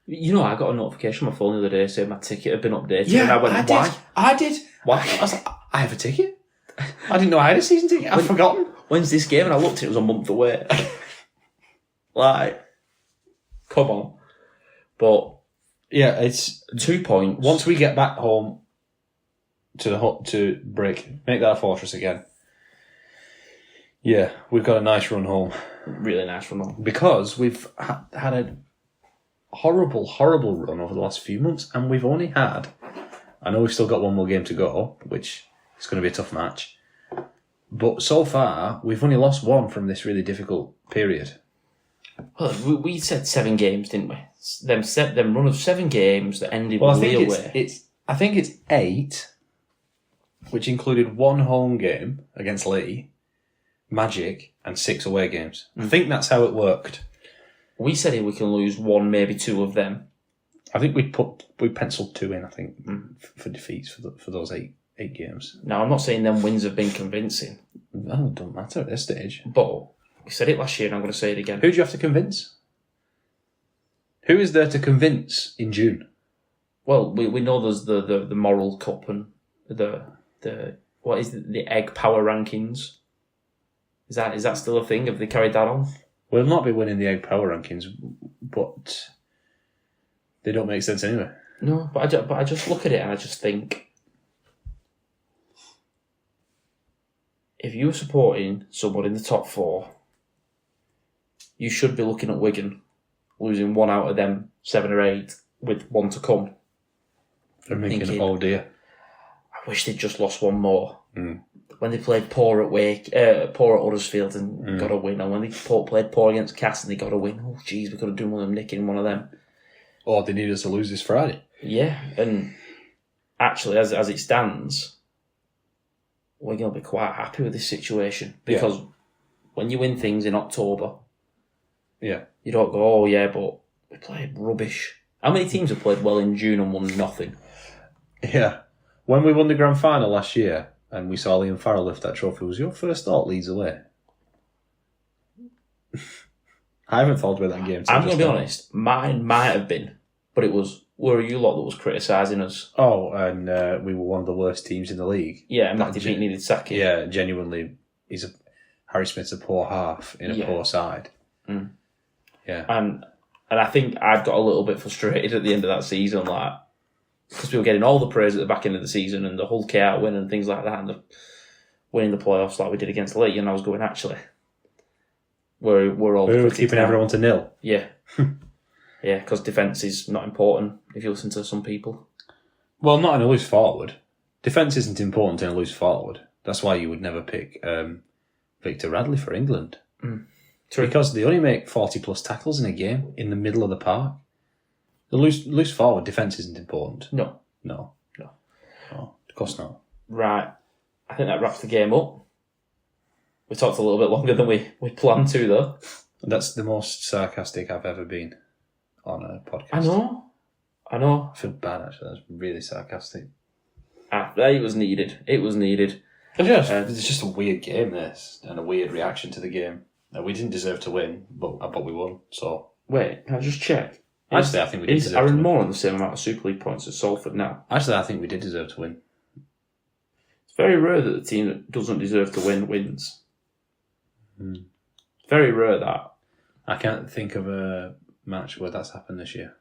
Speaker 1: You know, I got a notification on my phone the other day saying my ticket had been updated. And I went, why?
Speaker 3: I did.
Speaker 1: Why?
Speaker 3: I was like, I have a ticket? I didn't know I had a season ticket. I've forgotten.
Speaker 1: When's this game? And I looked, it was a month away. Like, come on. But
Speaker 3: Yeah, it's
Speaker 1: 2 points.
Speaker 3: once we get back home to Brick, make that a fortress again. Yeah, we've got a nice run home
Speaker 1: Really nice from them.
Speaker 3: because we've had a horrible run over the last few months, and we've only had. I know we've still got one more game to go, which is going to be a tough match. But so far, we've only lost one from this really difficult period.
Speaker 1: Well, we said 7 games, didn't we? Them run of 7 games that ended
Speaker 3: Well,
Speaker 1: with
Speaker 3: I
Speaker 1: Lee
Speaker 3: think
Speaker 1: away.
Speaker 3: I think it's 8, which included 1 home game against Lee, Magic, and 6 away games. I think that's how it worked.
Speaker 1: We said we can lose 1, maybe 2 of them.
Speaker 3: I think we penciled 2 in. I think for defeats for those eight games.
Speaker 1: Now, I'm not saying them wins have been convincing.
Speaker 3: No, it doesn't matter at this stage.
Speaker 1: But we said it last year, and I'm going to say it again.
Speaker 3: Who do you have to convince? Who is there to convince in June?
Speaker 1: Well, we know there's the moral cup and the what is the egg power rankings. Is that still a thing? Have they carried that on?
Speaker 3: We'll not be winning the egg power rankings, but they don't make sense anyway.
Speaker 1: No, but I just look at it and I just think, if you were supporting someone in the top 4, you should be looking at Wigan losing 1 out of them 7 or 8 with 1 to come.
Speaker 3: I'm thinking, oh dear.
Speaker 1: I wish they'd just lost 1 more. When they played poor at Huddersfield and got a win, and when they played poor against Cass and they got a win, oh jeez, we could have done one of them nicking one of them.
Speaker 3: Or they need us to lose this Friday.
Speaker 1: Yeah, and actually, as it stands, we're going to be quite happy with this situation, because when you win things in October, you don't go, oh yeah, but we played rubbish. How many teams have played well in June and won nothing?
Speaker 3: Yeah. When we won the grand final last year and we saw Liam Farrell lift that trophy, was your first thought Leeds away? I haven't thought about that game.
Speaker 1: I'm going to be honest, mine might have been, but it was, were you lot that was criticising us?
Speaker 3: Oh, and we were one of the worst teams in the league.
Speaker 1: Yeah, and Matty Peake needed sacking.
Speaker 3: Yeah, genuinely, Harry Smith's a poor half in a poor side. Yeah.
Speaker 1: And I think I've got a little bit frustrated at the end of that season, like, because we were getting all the praise at the back end of the season and the Hull KR win and things like that, and winning the playoffs like we did against Leeds, and I was going, actually, we're all...
Speaker 3: We were keeping everyone to 0.
Speaker 1: Yeah. Yeah, because defence is not important if you listen to some people.
Speaker 3: Well, not in a loose forward. Defence isn't important in a loose forward. That's why you would never pick Victor Radley for England.
Speaker 1: True.
Speaker 3: Because they only make 40-plus tackles in a game in the middle of the park. The loose forward defence isn't important.
Speaker 1: No.
Speaker 3: Of course not.
Speaker 1: Right. I think that wraps the game up. We talked a little bit longer than we planned to, though.
Speaker 3: That's the most sarcastic I've ever been on a podcast.
Speaker 1: I know.
Speaker 3: I feel bad, actually. That's really sarcastic.
Speaker 1: It was needed.
Speaker 3: It's just a weird game, this, and a weird reaction to the game. We didn't deserve to win, but we won, so...
Speaker 1: Wait, can I just check?
Speaker 3: Actually, I think we did deserve to
Speaker 1: Aaron
Speaker 3: win.
Speaker 1: Moore on the same amount of Super League points as Salford now?
Speaker 3: Actually, I think we did deserve to win.
Speaker 1: It's very rare that the team that doesn't deserve to win wins. Very rare that.
Speaker 3: I can't think of a match where that's happened this year.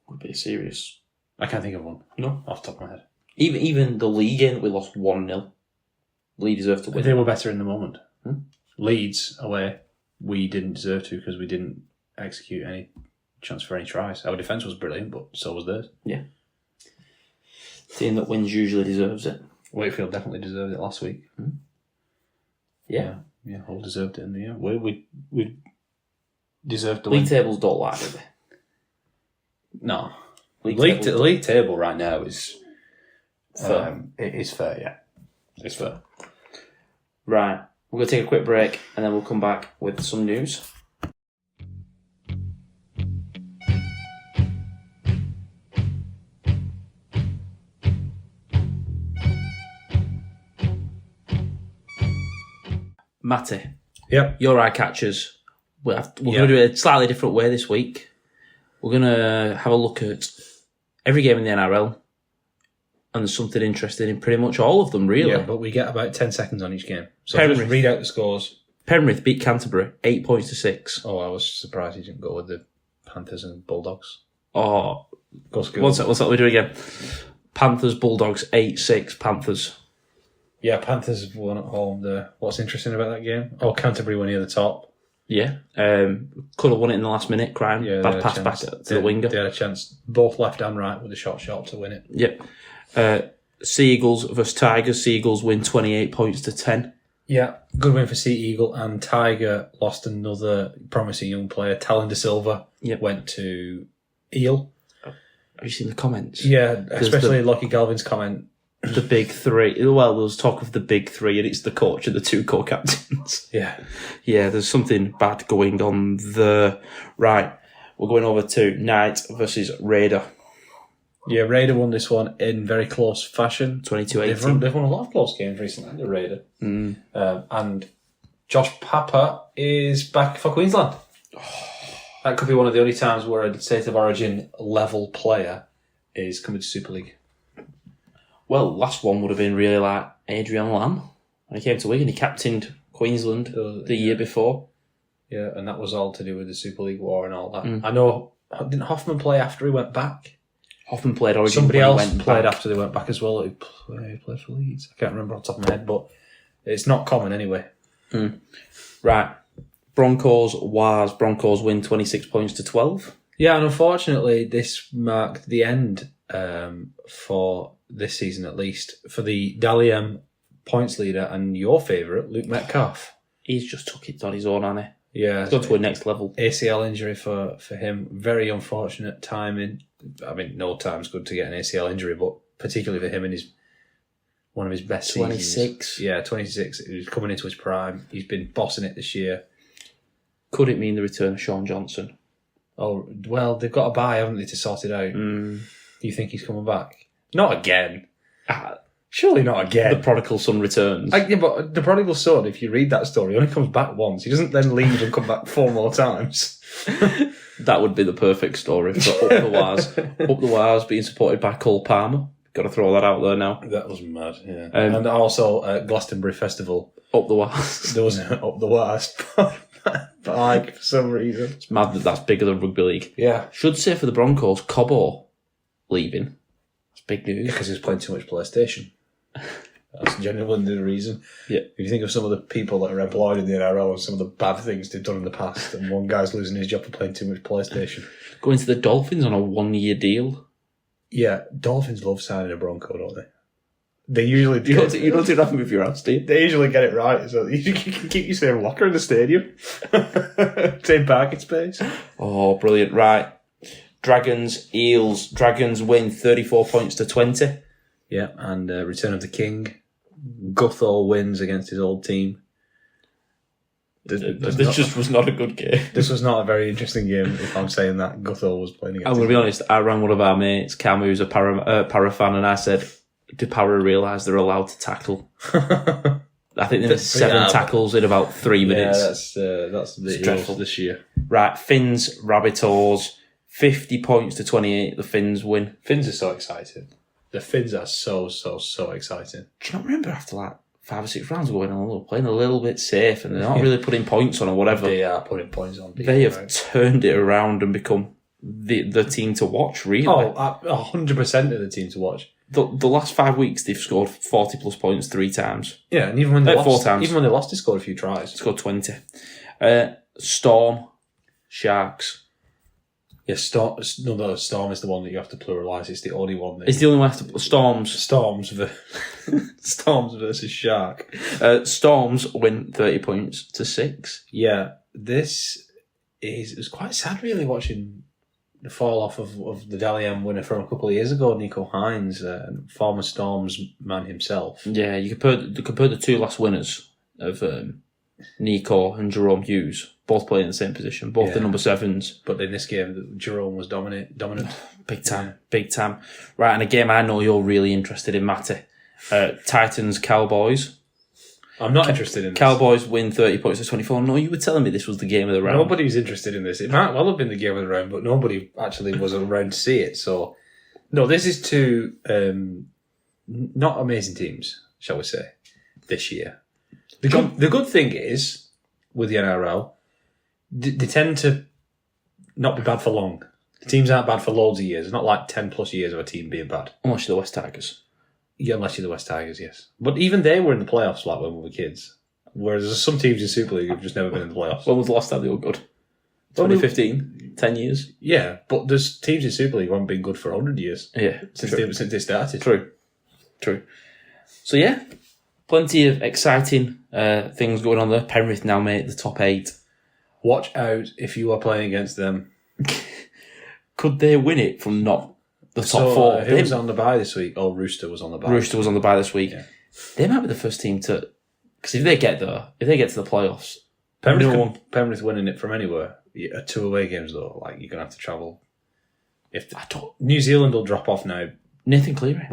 Speaker 1: Would be serious.
Speaker 3: I can't think of one.
Speaker 1: No.
Speaker 3: Off the top of my head.
Speaker 1: Even the league game, we lost 1-0. Leeds deserved to win.
Speaker 3: They were better in the moment. Leeds away, we didn't deserve to because we didn't execute any chance for any tries. Our defence was brilliant, but so was theirs.
Speaker 1: Yeah. Team that wins usually deserves it.
Speaker 3: Wakefield definitely deserved it last week.
Speaker 1: Yeah.
Speaker 3: Yeah, Hull deserved it in the end. We deserved to
Speaker 1: League
Speaker 3: win.
Speaker 1: tables don't lie, do they?
Speaker 3: No.
Speaker 1: League
Speaker 3: League table right now is
Speaker 1: fair.
Speaker 3: It is fair, yeah. It's fair.
Speaker 1: Right. We're going to take a quick break and then we'll come back with some news. Matty.
Speaker 3: Yep.
Speaker 1: Your eye catchers. We're going to do it a slightly different way this week. We're going to have a look at every game in the NRL, and there's something interesting in pretty much all of them, really.
Speaker 3: Yeah, but we get about 10 seconds on each game. So
Speaker 1: Penrith.
Speaker 3: just read out the scores.
Speaker 1: Penrith beat Canterbury 8 points to 6.
Speaker 3: Oh, I was surprised he didn't go with the Panthers and Bulldogs.
Speaker 1: Oh,
Speaker 3: Go School.
Speaker 1: what's that we do again? Panthers, Bulldogs 8-6. Panthers.
Speaker 3: Yeah, Panthers won at home there. What's interesting about that game? Oh, Canterbury were near the top.
Speaker 1: Yeah. Could have won it in the last minute. Crime.
Speaker 3: Yeah,
Speaker 1: Bad pass back to the winger.
Speaker 3: They had a chance, both left and right, with a shot to win it.
Speaker 1: Yep. Sea Eagles versus Tigers. Sea Eagles win 28 points to 10.
Speaker 3: Yeah, good win for Sea Eagle, and Tiger lost another promising young player. Talon De Silva went to Eel.
Speaker 1: Have you seen the comments?
Speaker 3: Yeah, especially Lockie Galvin's comment.
Speaker 1: The big three. Well, there was talk of the big three, and it's the coach and the 2 co-captains.
Speaker 3: Yeah.
Speaker 1: Yeah, there's something bad going on there. Right. We're going over to Knight versus Raider.
Speaker 3: Yeah, Raider won this one in very close fashion.
Speaker 1: 22-18.
Speaker 3: They've won a lot of close games recently, the Raider. And Josh Papa is back for Queensland. That could be one of the only times where a State of Origin level player is coming to Super League.
Speaker 1: Well, last one would have been really like Adrian Lamb. When he came to Wigan, he captained Queensland the year before.
Speaker 3: Yeah, and that was all to do with the Super League war and all that. I know, didn't Hoffman play after he went back?
Speaker 1: Hoffman played Origin.
Speaker 3: Somebody
Speaker 1: when
Speaker 3: else
Speaker 1: he went
Speaker 3: played
Speaker 1: back.
Speaker 3: after they went back as well. He played for Leeds. I can't remember off the top of my head, but it's not common anyway.
Speaker 1: Right. Broncos win 26 points to 12.
Speaker 3: Yeah, and unfortunately, this marked the end for this season, at least, for the Dalian points leader and your favourite, Luke Metcalf.
Speaker 1: He's just took it on his own, hasn't he?
Speaker 3: Yeah,
Speaker 1: He's gone to a next level.
Speaker 3: ACL injury for him. Very unfortunate timing. I mean, no time's good to get an ACL injury, but particularly for him in one of his best
Speaker 1: 26.
Speaker 3: seasons. Yeah, 26. He's coming into his prime. He's been bossing it this year.
Speaker 1: Could it mean the return of Sean Johnson?
Speaker 3: Oh, well, they've got a bye, haven't they, to sort it out? Do you think he's coming back? Not again. Surely not again.
Speaker 1: The prodigal son returns.
Speaker 3: Yeah, but the prodigal son, if you read that story, only comes back once. He doesn't then leave and come back 4 more times.
Speaker 1: That would be the perfect story for Up the Wires. Up the Wires being supported by Cole Palmer. Got to throw that out there now.
Speaker 3: That was mad, yeah. And also Glastonbury Festival.
Speaker 1: Up the Wires.
Speaker 3: There was an Up the Wires bike for some reason.
Speaker 1: It's mad that that's bigger than Rugby League.
Speaker 3: Yeah.
Speaker 1: Should say for the Broncos, Cobbo leaving. That's big news.
Speaker 3: Because he's playing too much PlayStation. That's genuinely the reason.
Speaker 1: Yeah.
Speaker 3: If you think of some of the people that are employed in the NRL and some of the bad things they've done in the past, and one guy's losing his job for playing too much PlayStation.
Speaker 1: Going to the Dolphins on a 1-year deal.
Speaker 3: Yeah, Dolphins love signing a Bronco, don't they? They usually do.
Speaker 1: You don't do nothing with your house, do you?
Speaker 3: They usually get it right, so you can keep your same locker in the stadium. Same parking space.
Speaker 1: Oh, brilliant. Right. Dragons, Eels. Dragons win 34 points to 20.
Speaker 3: Yeah, and Return of the King. Gutho wins against his old team.
Speaker 1: This just was not a good game.
Speaker 3: This was not a very interesting game, if I'm saying that. Gutho was playing against
Speaker 1: I'm going to be honest, I rang one of our mates, Cam, who's a para fan, and I said, do Para realise they're allowed to tackle? I think they had 7 tackles in about 3 minutes.
Speaker 3: Yeah, that's the
Speaker 1: dreadful
Speaker 3: this year.
Speaker 1: Right, Finns, Rabbitohs, 50 points to 28. The Finns win.
Speaker 3: Finns are so exciting. The Finns are so exciting.
Speaker 1: Do you not remember after like 5 or 6 rounds going on, they're playing a little bit safe and they're not really putting points on or whatever.
Speaker 3: They are putting points on.
Speaker 1: They have turned it around and become the team to watch, really.
Speaker 3: Oh, 100% of the team to watch.
Speaker 1: The last 5 weeks, they've scored 40 plus points 3 times.
Speaker 3: Yeah, and even when they lost,
Speaker 1: 4 times.
Speaker 3: even when they lost, they scored a few tries.
Speaker 1: Scored 20. Storm, Sharks.
Speaker 3: Yeah, Storm is the one that you have to pluralise. It's the only one.
Speaker 1: It's the only one after Storms.
Speaker 3: Storms versus Shark.
Speaker 1: Storms win 30 points to 6.
Speaker 3: Yeah, it was quite sad really watching the fall off of the Dalian winner from a couple of years ago, Nico Hines, former Storms man himself.
Speaker 1: Yeah, you compare the 2 last winners of Nico and Jerome Hughes, both playing in the same position, both the number 7s.
Speaker 3: But in this game, Jerome was dominant.
Speaker 1: Big time. Right, and a game I know you're really interested in, Matty. Titans, Cowboys.
Speaker 3: I'm not interested in this.
Speaker 1: Cowboys win 30 points to 24. No, you were telling me this was the game of the round.
Speaker 3: Nobody was interested in this. It might well have been the game of the round, but nobody actually was around to see it. So, no, this is 2 not amazing teams, shall we say, this year. The good thing is, with the NRL, they tend to not be bad for long. The teams aren't bad for loads of years. It's not like 10 plus years of a team being bad.
Speaker 1: Unless you're the West Tigers.
Speaker 3: Yeah, unless you're the West Tigers, yes. But even they were in the playoffs like when we were kids. Whereas there's some teams in Super League who've just never been in the playoffs.
Speaker 1: When was the last time they were good? 2015? 10 years?
Speaker 3: Yeah, but there's teams in Super League who haven't been good for 100 years.
Speaker 1: Yeah.
Speaker 3: Since they started.
Speaker 1: True. So yeah, plenty of exciting things going on there. Penrith now made the top 8.
Speaker 3: Watch out if you are playing against them.
Speaker 1: Could they win it from not the top 4?
Speaker 3: Who was on the bye this week? Oh, Rooster was on the bye.
Speaker 1: Rooster was on the bye this week.
Speaker 3: Yeah.
Speaker 1: They might be the first team to... Because if they get to the playoffs,
Speaker 3: Penrith winning it from anywhere. 2 away games though, like you're gonna have to travel. New Zealand will drop off now.
Speaker 1: Nathan Cleary.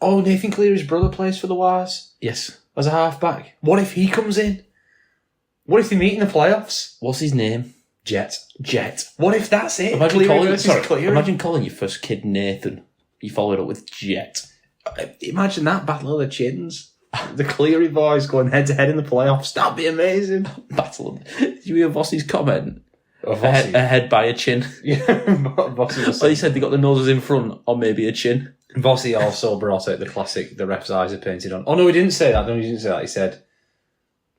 Speaker 3: Nathan Cleary's brother plays for the Wires
Speaker 1: Yes.
Speaker 3: as a half-back. What if he comes in? What if they meet in the playoffs?
Speaker 1: What's his name?
Speaker 3: Jet.
Speaker 1: Jet.
Speaker 3: What if that's it?
Speaker 1: Imagine
Speaker 3: Cleary.
Speaker 1: imagine calling your first kid Nathan. You follow it up with Jet.
Speaker 3: Imagine that battle of the chins. The Cleary boys going head-to-head in the playoffs. That'd be amazing.
Speaker 1: Battle. Did you hear Vossi's comment?
Speaker 3: Oh,
Speaker 1: A head by a chin.
Speaker 3: Yeah, Vossi was
Speaker 1: Well, he said they got the noses in front, or maybe a chin.
Speaker 3: Vossi also brought out the classic, the ref's eyes are painted on. Oh, no, he didn't say that. He said,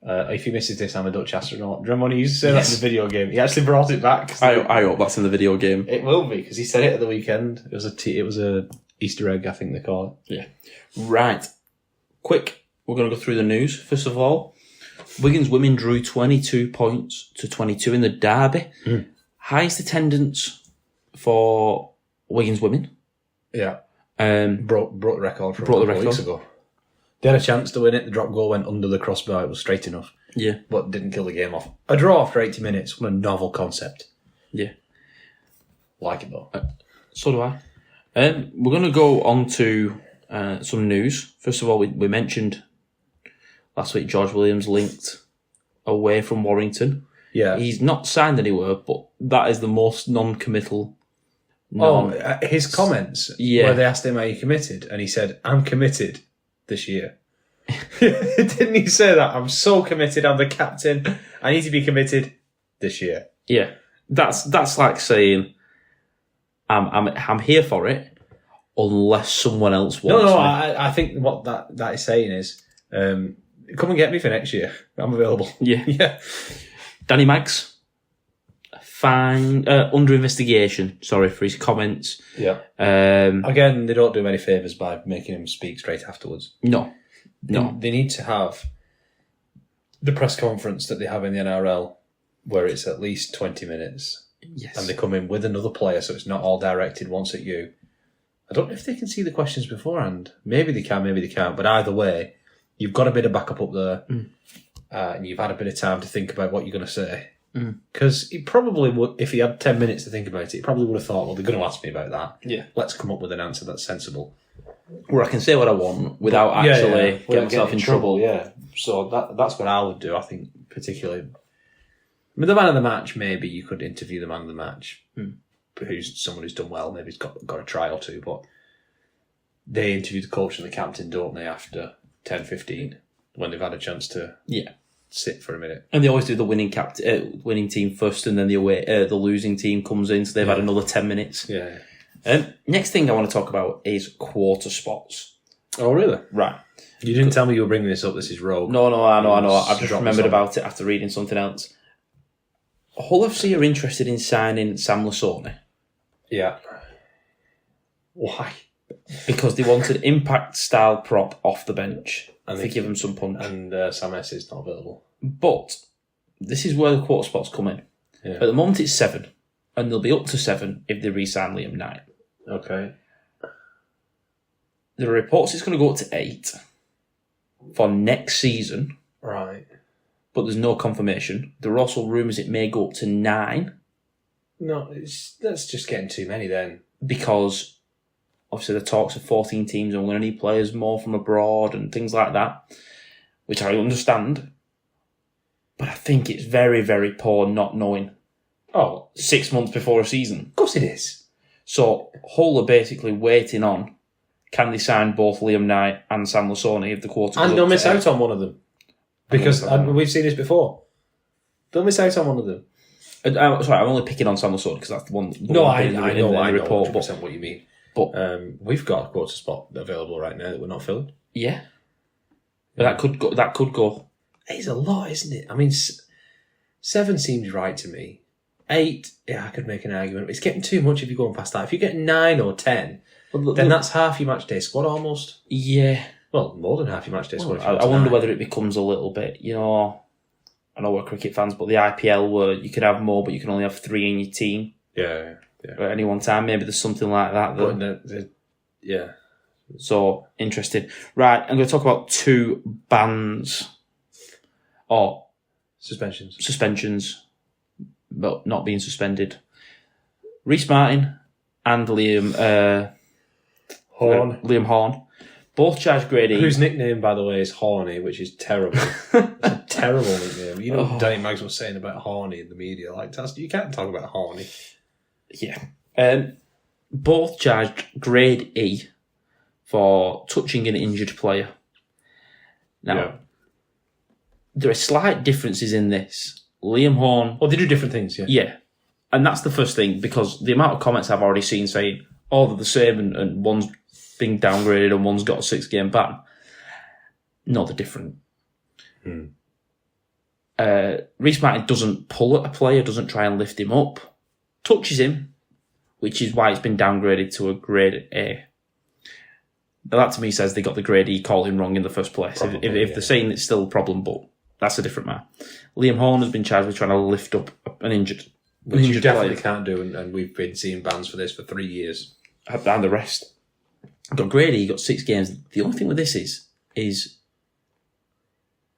Speaker 3: if he misses this, I'm a Dutch astronaut. Do you remember when he used to say that in the video game? He actually brought it back.
Speaker 1: I hope that's in the video game.
Speaker 3: It will be, because he said it at the weekend. It was a Easter egg, I think they call it.
Speaker 1: Yeah. Right. Quick, we're going to go through the news. First of all, Wigan's women drew 22 points to 22 in the derby. Highest attendance for Wigan's women.
Speaker 3: Yeah.
Speaker 1: Broke
Speaker 3: Broke the record from
Speaker 1: Broke the
Speaker 3: a couple of weeks
Speaker 1: record.
Speaker 3: ago. They had a chance to win it. The drop goal went under the crossbar. It was straight enough.
Speaker 1: Yeah.
Speaker 3: But didn't kill the game off. A draw after 80 minutes. What a novel concept.
Speaker 1: Yeah.
Speaker 3: Like it though.
Speaker 1: So do I. We're going to go on to some news. First of all, we mentioned last week George Williams linked away from Warrington.
Speaker 3: Yeah.
Speaker 1: He's not signed anywhere, but that is the most non-committal.
Speaker 3: His comments
Speaker 1: Yeah.
Speaker 3: where they asked him, are you committed? And he said, I'm committed this year. Didn't he say that? I'm so committed, I'm the captain. I need to be committed this year.
Speaker 1: Yeah, that's like saying I'm here for it unless someone else wants me.
Speaker 3: I think what that is saying is, come and get me for next year. I'm available.
Speaker 1: Yeah.
Speaker 3: Yeah.
Speaker 1: Danny Maggs, fine, under investigation. Sorry for his comments.
Speaker 3: Yeah.
Speaker 1: Um,
Speaker 3: Again, they don't do him any favours by making him speak straight afterwards.
Speaker 1: no.
Speaker 3: They need to have the press conference that they have in the NRL where it's at least 20 minutes.
Speaker 1: Yes.
Speaker 3: And they come in with another player, so it's not all directed once at you. I don't know if they can see the questions beforehand. Maybe they can, maybe they can't. But either way, you've got a bit of backup up there, and you've had a bit of time to think about what you're going to say. Because he probably would, if he had 10 minutes to think about it, he probably would have thought, well, they're going to ask me about that.
Speaker 1: Yeah.
Speaker 3: Let's come up with an answer that's sensible.
Speaker 1: Where I can say what I want without actually getting myself in trouble.
Speaker 3: Yeah. So that's what I would do, I think, particularly. I mean, the man of the match, maybe you could interview the man of the match, who's someone who's done well, maybe he's got a try or two, but they interview the coach and the captain, don't they, after 10, 15, when they've had a chance to sit for a minute.
Speaker 1: And they always do the winning team first, and then the losing team comes in, so they've had another 10 minutes.
Speaker 3: Yeah.
Speaker 1: Next thing I want to talk about is quarter spots.
Speaker 3: Oh, really?
Speaker 1: Right.
Speaker 3: You didn't tell me you were bringing this up. This is rogue.
Speaker 1: No, I know. I've just
Speaker 3: Drop
Speaker 1: remembered
Speaker 3: this on.
Speaker 1: about it after reading something else. Hull FC are interested in signing Sam Lasoni
Speaker 3: Yeah. Why?
Speaker 1: because they want an impact-style prop off the bench
Speaker 3: And
Speaker 1: to
Speaker 3: they
Speaker 1: give them some punch.
Speaker 3: And Sam S is not available.
Speaker 1: But this is where the quarter spots come in.
Speaker 3: Yeah.
Speaker 1: At the moment it's 7, and they'll be up to 7 if they re-sign Liam Knight.
Speaker 3: Okay.
Speaker 1: There are reports it's going to go up to 8 for next season,
Speaker 3: Right.
Speaker 1: but there's no confirmation. There are also rumours it may go up to 9
Speaker 3: No, that's just getting too many then.
Speaker 1: because obviously the talks of 14 teams and we're going to need players more from abroad and things like that, which I understand. But I think it's very, very poor not knowing
Speaker 3: Oh,
Speaker 1: 6 months before a season.
Speaker 3: of course it is.
Speaker 1: So Hull are basically waiting on, can they sign both Liam Knight and Sam Lasoni if the quarter goes
Speaker 3: And
Speaker 1: up
Speaker 3: they'll
Speaker 1: to
Speaker 3: miss
Speaker 1: 8?
Speaker 3: out on one of them. Because we've seen this before. They'll miss out on one of them.
Speaker 1: Sorry, I'm only picking on Sam Lasoni because that's the one.
Speaker 3: I
Speaker 1: in
Speaker 3: know
Speaker 1: the report.
Speaker 3: 100% what you mean.
Speaker 1: But
Speaker 3: we've got a quarter spot available right now that we're not filling.
Speaker 1: yeah, but that could go. That could go.
Speaker 3: It's a lot, isn't it? I mean, 7 seems right to me. 8, yeah, I could make an argument. It's getting too much if you're going past that. If you get 9 or 10, then that's half your match day squad almost.
Speaker 1: Yeah.
Speaker 3: Well, more than half your match day squad.
Speaker 1: I wonder whether it becomes a little bit. You know, I know we're cricket fans, but the IPL where you can have more, but you can only have 3 in your team.
Speaker 3: Yeah.
Speaker 1: At any one time. Maybe there's something like that.
Speaker 3: But yeah.
Speaker 1: So interesting. Right, I'm going to talk about 2 bans or
Speaker 3: suspensions,
Speaker 1: but not being suspended. Reece Martin and Liam Horn, both charged grade E.
Speaker 3: Whose nickname, by the way, is Horny, which is terrible. It's a terrible nickname. You know what Danny Maggs was saying about Horny in the media? Like, you can't talk about Horny.
Speaker 1: Yeah. Both charged grade E for touching an injured player. Now, there are slight differences in this. Liam Horn...
Speaker 3: Well, they do different things, yeah.
Speaker 1: Yeah. And that's the first thing, because the amount of comments I've already seen saying, oh, they're the same, and one's being downgraded and one's got a 6-game ban. No, they're different. Reece Martin doesn't pull at a player, doesn't try and lift him up, touches him, which is why it's been downgraded to a grade A. But that to me says they got the grade E calling wrong in the first place. Probably, if they're saying it's still a problem, but that's a different matter. Liam Horn has been charged with trying to lift up an injured
Speaker 3: Which you definitely can't do, and we've been seeing bans for this for 3 years.
Speaker 1: And the rest. Got grade E, got 6 games. The only thing with this is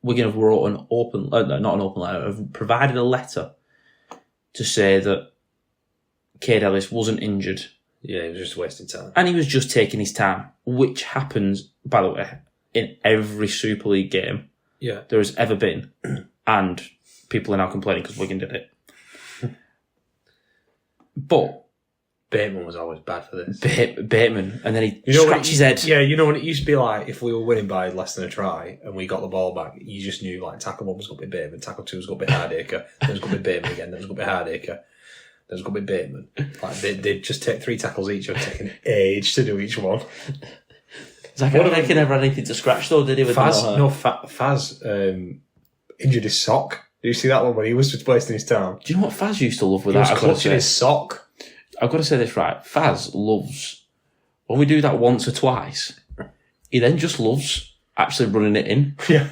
Speaker 1: Wigan have wrote an open, not an open letter, have provided a letter to say that Cade Ellis wasn't injured.
Speaker 3: Yeah, he was just wasting time.
Speaker 1: And he was just taking his time, which happens, by the way, in every Super League game there has ever been. And people are now complaining because Wigan did it. But
Speaker 3: Bateman was always bad for this.
Speaker 1: Bateman, and then he scratched his head.
Speaker 3: Yeah, you know when it used to be like, if we were winning by less than a try and we got the ball back, you just knew like tackle 1 was going to be Bateman, tackle 2 was going to be Hardacre, then it was going to be Bateman again, then it was going to be Hardacre, then it was going to be Bateman. Like they'd just take 3 tackles each, or taking age to do each one.
Speaker 1: Zach, I don't think he never had anything to scratch though, did he?
Speaker 3: Faz injured his sock. Did you see that one when he was just wasting his time?
Speaker 1: Do you know what Faz used to love with
Speaker 3: he
Speaker 1: that?
Speaker 3: He was clutching his sock.
Speaker 1: I've got to say this right. Faz loves, when we do that once or twice, he then just loves actually running it in.
Speaker 3: Yeah.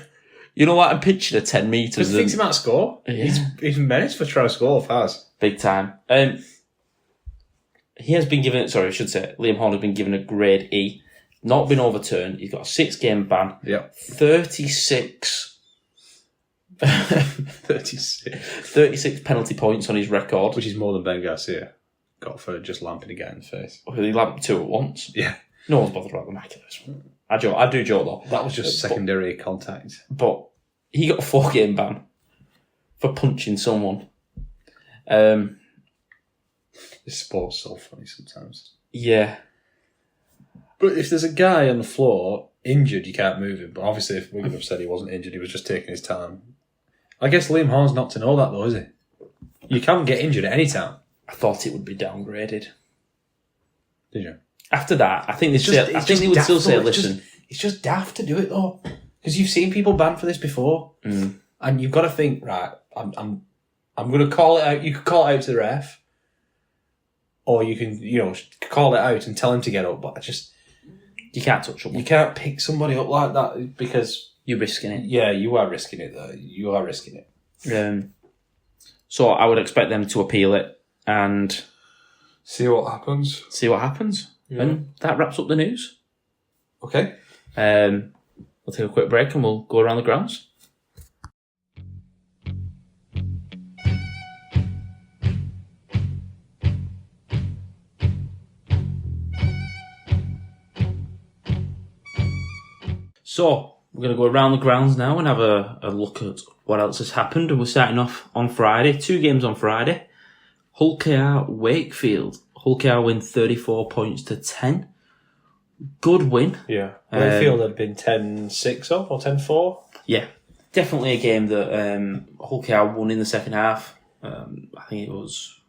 Speaker 1: You know, like I'm pitching at 10 metres.
Speaker 3: Because he thinks he might score. Yeah. He's menaced for trying to score, Faz.
Speaker 1: Big time. He has been given, Liam Horn has been given a grade E. Not been overturned. He's got a 6-game ban.
Speaker 3: Yep.
Speaker 1: 36 penalty points on his record.
Speaker 3: Which is more than Ben Garcia got for just lamping a guy in the face.
Speaker 1: Well, he lamped 2 at once.
Speaker 3: Yeah.
Speaker 1: No one's bothered about the Mac of this one. I do joke though.
Speaker 3: That was just secondary contact.
Speaker 1: But he got a 4-game ban for punching someone.
Speaker 3: This sport's so funny sometimes.
Speaker 1: Yeah.
Speaker 3: But if there's a guy on the floor injured, you can't move him. But obviously, if Wigan have said he wasn't injured, he was just taking his time. I guess Liam Horn's not to know that, though, is he? You can get injured at any time.
Speaker 1: I thought it would be downgraded.
Speaker 3: Did you?
Speaker 1: After that, I think they would still say, listen.
Speaker 3: It's just daft to do it, though. Because you've seen people banned for this before. And you've got to think, right, I'm going to call it out. You could call it out to the ref. Or you can, call it out and tell him to get up. But
Speaker 1: you can't touch him.
Speaker 3: You can't pick somebody up like that because
Speaker 1: you're risking it.
Speaker 3: Yeah, you are risking it, though. You are risking it.
Speaker 1: So I would expect them to appeal it and
Speaker 3: see what happens.
Speaker 1: Yeah. And that wraps up the news.
Speaker 3: Okay.
Speaker 1: We'll take a quick break and we'll go around the grounds. So, we're going to go around the grounds now and have a look at what else has happened. And we're starting off on Friday. 2 games on Friday. Hull KR Wakefield. Hull KR win 34 points to 10. Good win.
Speaker 3: Yeah. Wakefield had been 10-6 up or 10-4.
Speaker 1: Yeah. Definitely a game that Hull KR won in the second half. I think it was,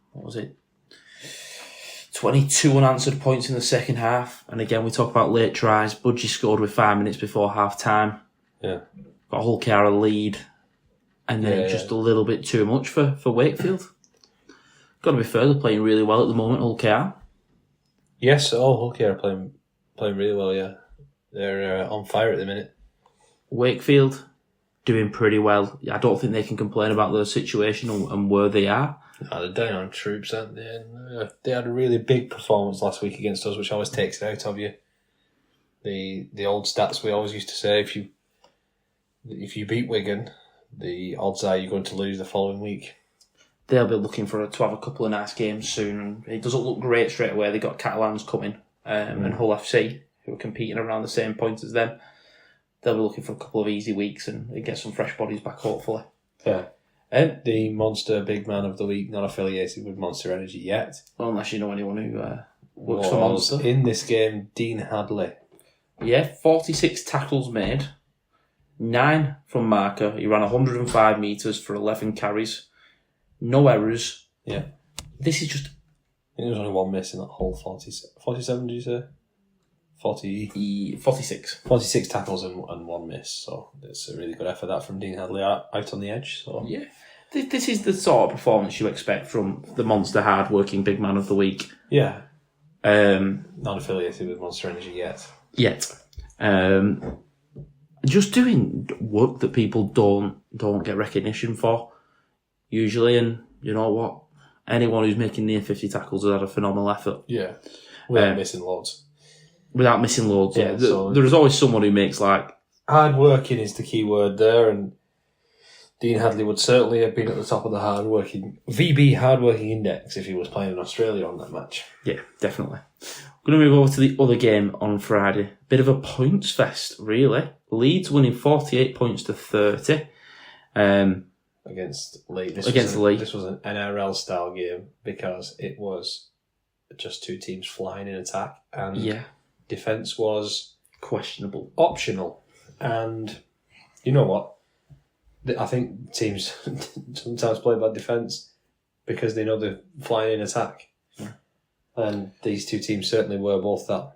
Speaker 1: 22 unanswered points in the second half. And again, we talk about late tries. Budgie scored with 5 minutes before half time.
Speaker 3: Yeah.
Speaker 1: Got Hull KR a lead. And then just a little bit too much for Wakefield. Got to be fair, they're playing really well at the moment, Hull KR.
Speaker 3: Yes, Hull KR are playing really well, yeah. They're on fire at the minute.
Speaker 1: Wakefield doing pretty well. I don't think they can complain about their situation and where they are.
Speaker 3: No, they're down on troops, aren't they? And, they had a really big performance last week against us, which always takes it out of you. The old stats we always used to say: if you beat Wigan, the odds are you're going to lose the following week.
Speaker 1: They'll be looking to have a couple of nice games soon, and it doesn't look great straight away. They got Catalans coming and Hull FC, who are competing around the same points as them. They'll be looking for a couple of easy weeks and get some fresh bodies back, hopefully.
Speaker 3: Yeah. The Monster Big Man of the Week, not affiliated with Monster Energy yet.
Speaker 1: Well, unless you know anyone who works for Monster.
Speaker 3: In this game, Dean Hadley.
Speaker 1: Yeah, 46 tackles made, 9 from marker. He ran 105 metres for 11 carries. No errors.
Speaker 3: Yeah.
Speaker 1: This is just...
Speaker 3: I think there was only one miss in that whole 47, did you say?
Speaker 1: 46.
Speaker 3: 46 tackles and one miss, so it's a really good effort that from Dean Hadley out on the edge. So
Speaker 1: Yeah. This is the sort of performance you expect from the Monster hard-working Big Man of the Week.
Speaker 3: Yeah.
Speaker 1: Not
Speaker 3: affiliated with Monster Energy yet.
Speaker 1: Just doing work that people don't get recognition for, usually, and you know what? Anyone who's making near 50 tackles has had a phenomenal effort.
Speaker 3: Yeah. Without missing loads.
Speaker 1: Without missing loads,
Speaker 3: Yeah, so
Speaker 1: there's always someone who makes
Speaker 3: hard working is the key word there, and Dean Hadley would certainly have been at the top of the VB hard-working index if he was playing in Australia on that match.
Speaker 1: Yeah, definitely. We're going to move over to the other game on Friday. Bit of a points fest, really. Leeds winning 48 points to 30.
Speaker 3: Against Lee.
Speaker 1: This was
Speaker 3: an NRL-style game because it was just two teams flying in attack, and defence was
Speaker 1: questionable,
Speaker 3: optional. And you know what? I think teams sometimes play bad defence because they know they're flying in attack.
Speaker 1: Yeah.
Speaker 3: And these two teams certainly were both that.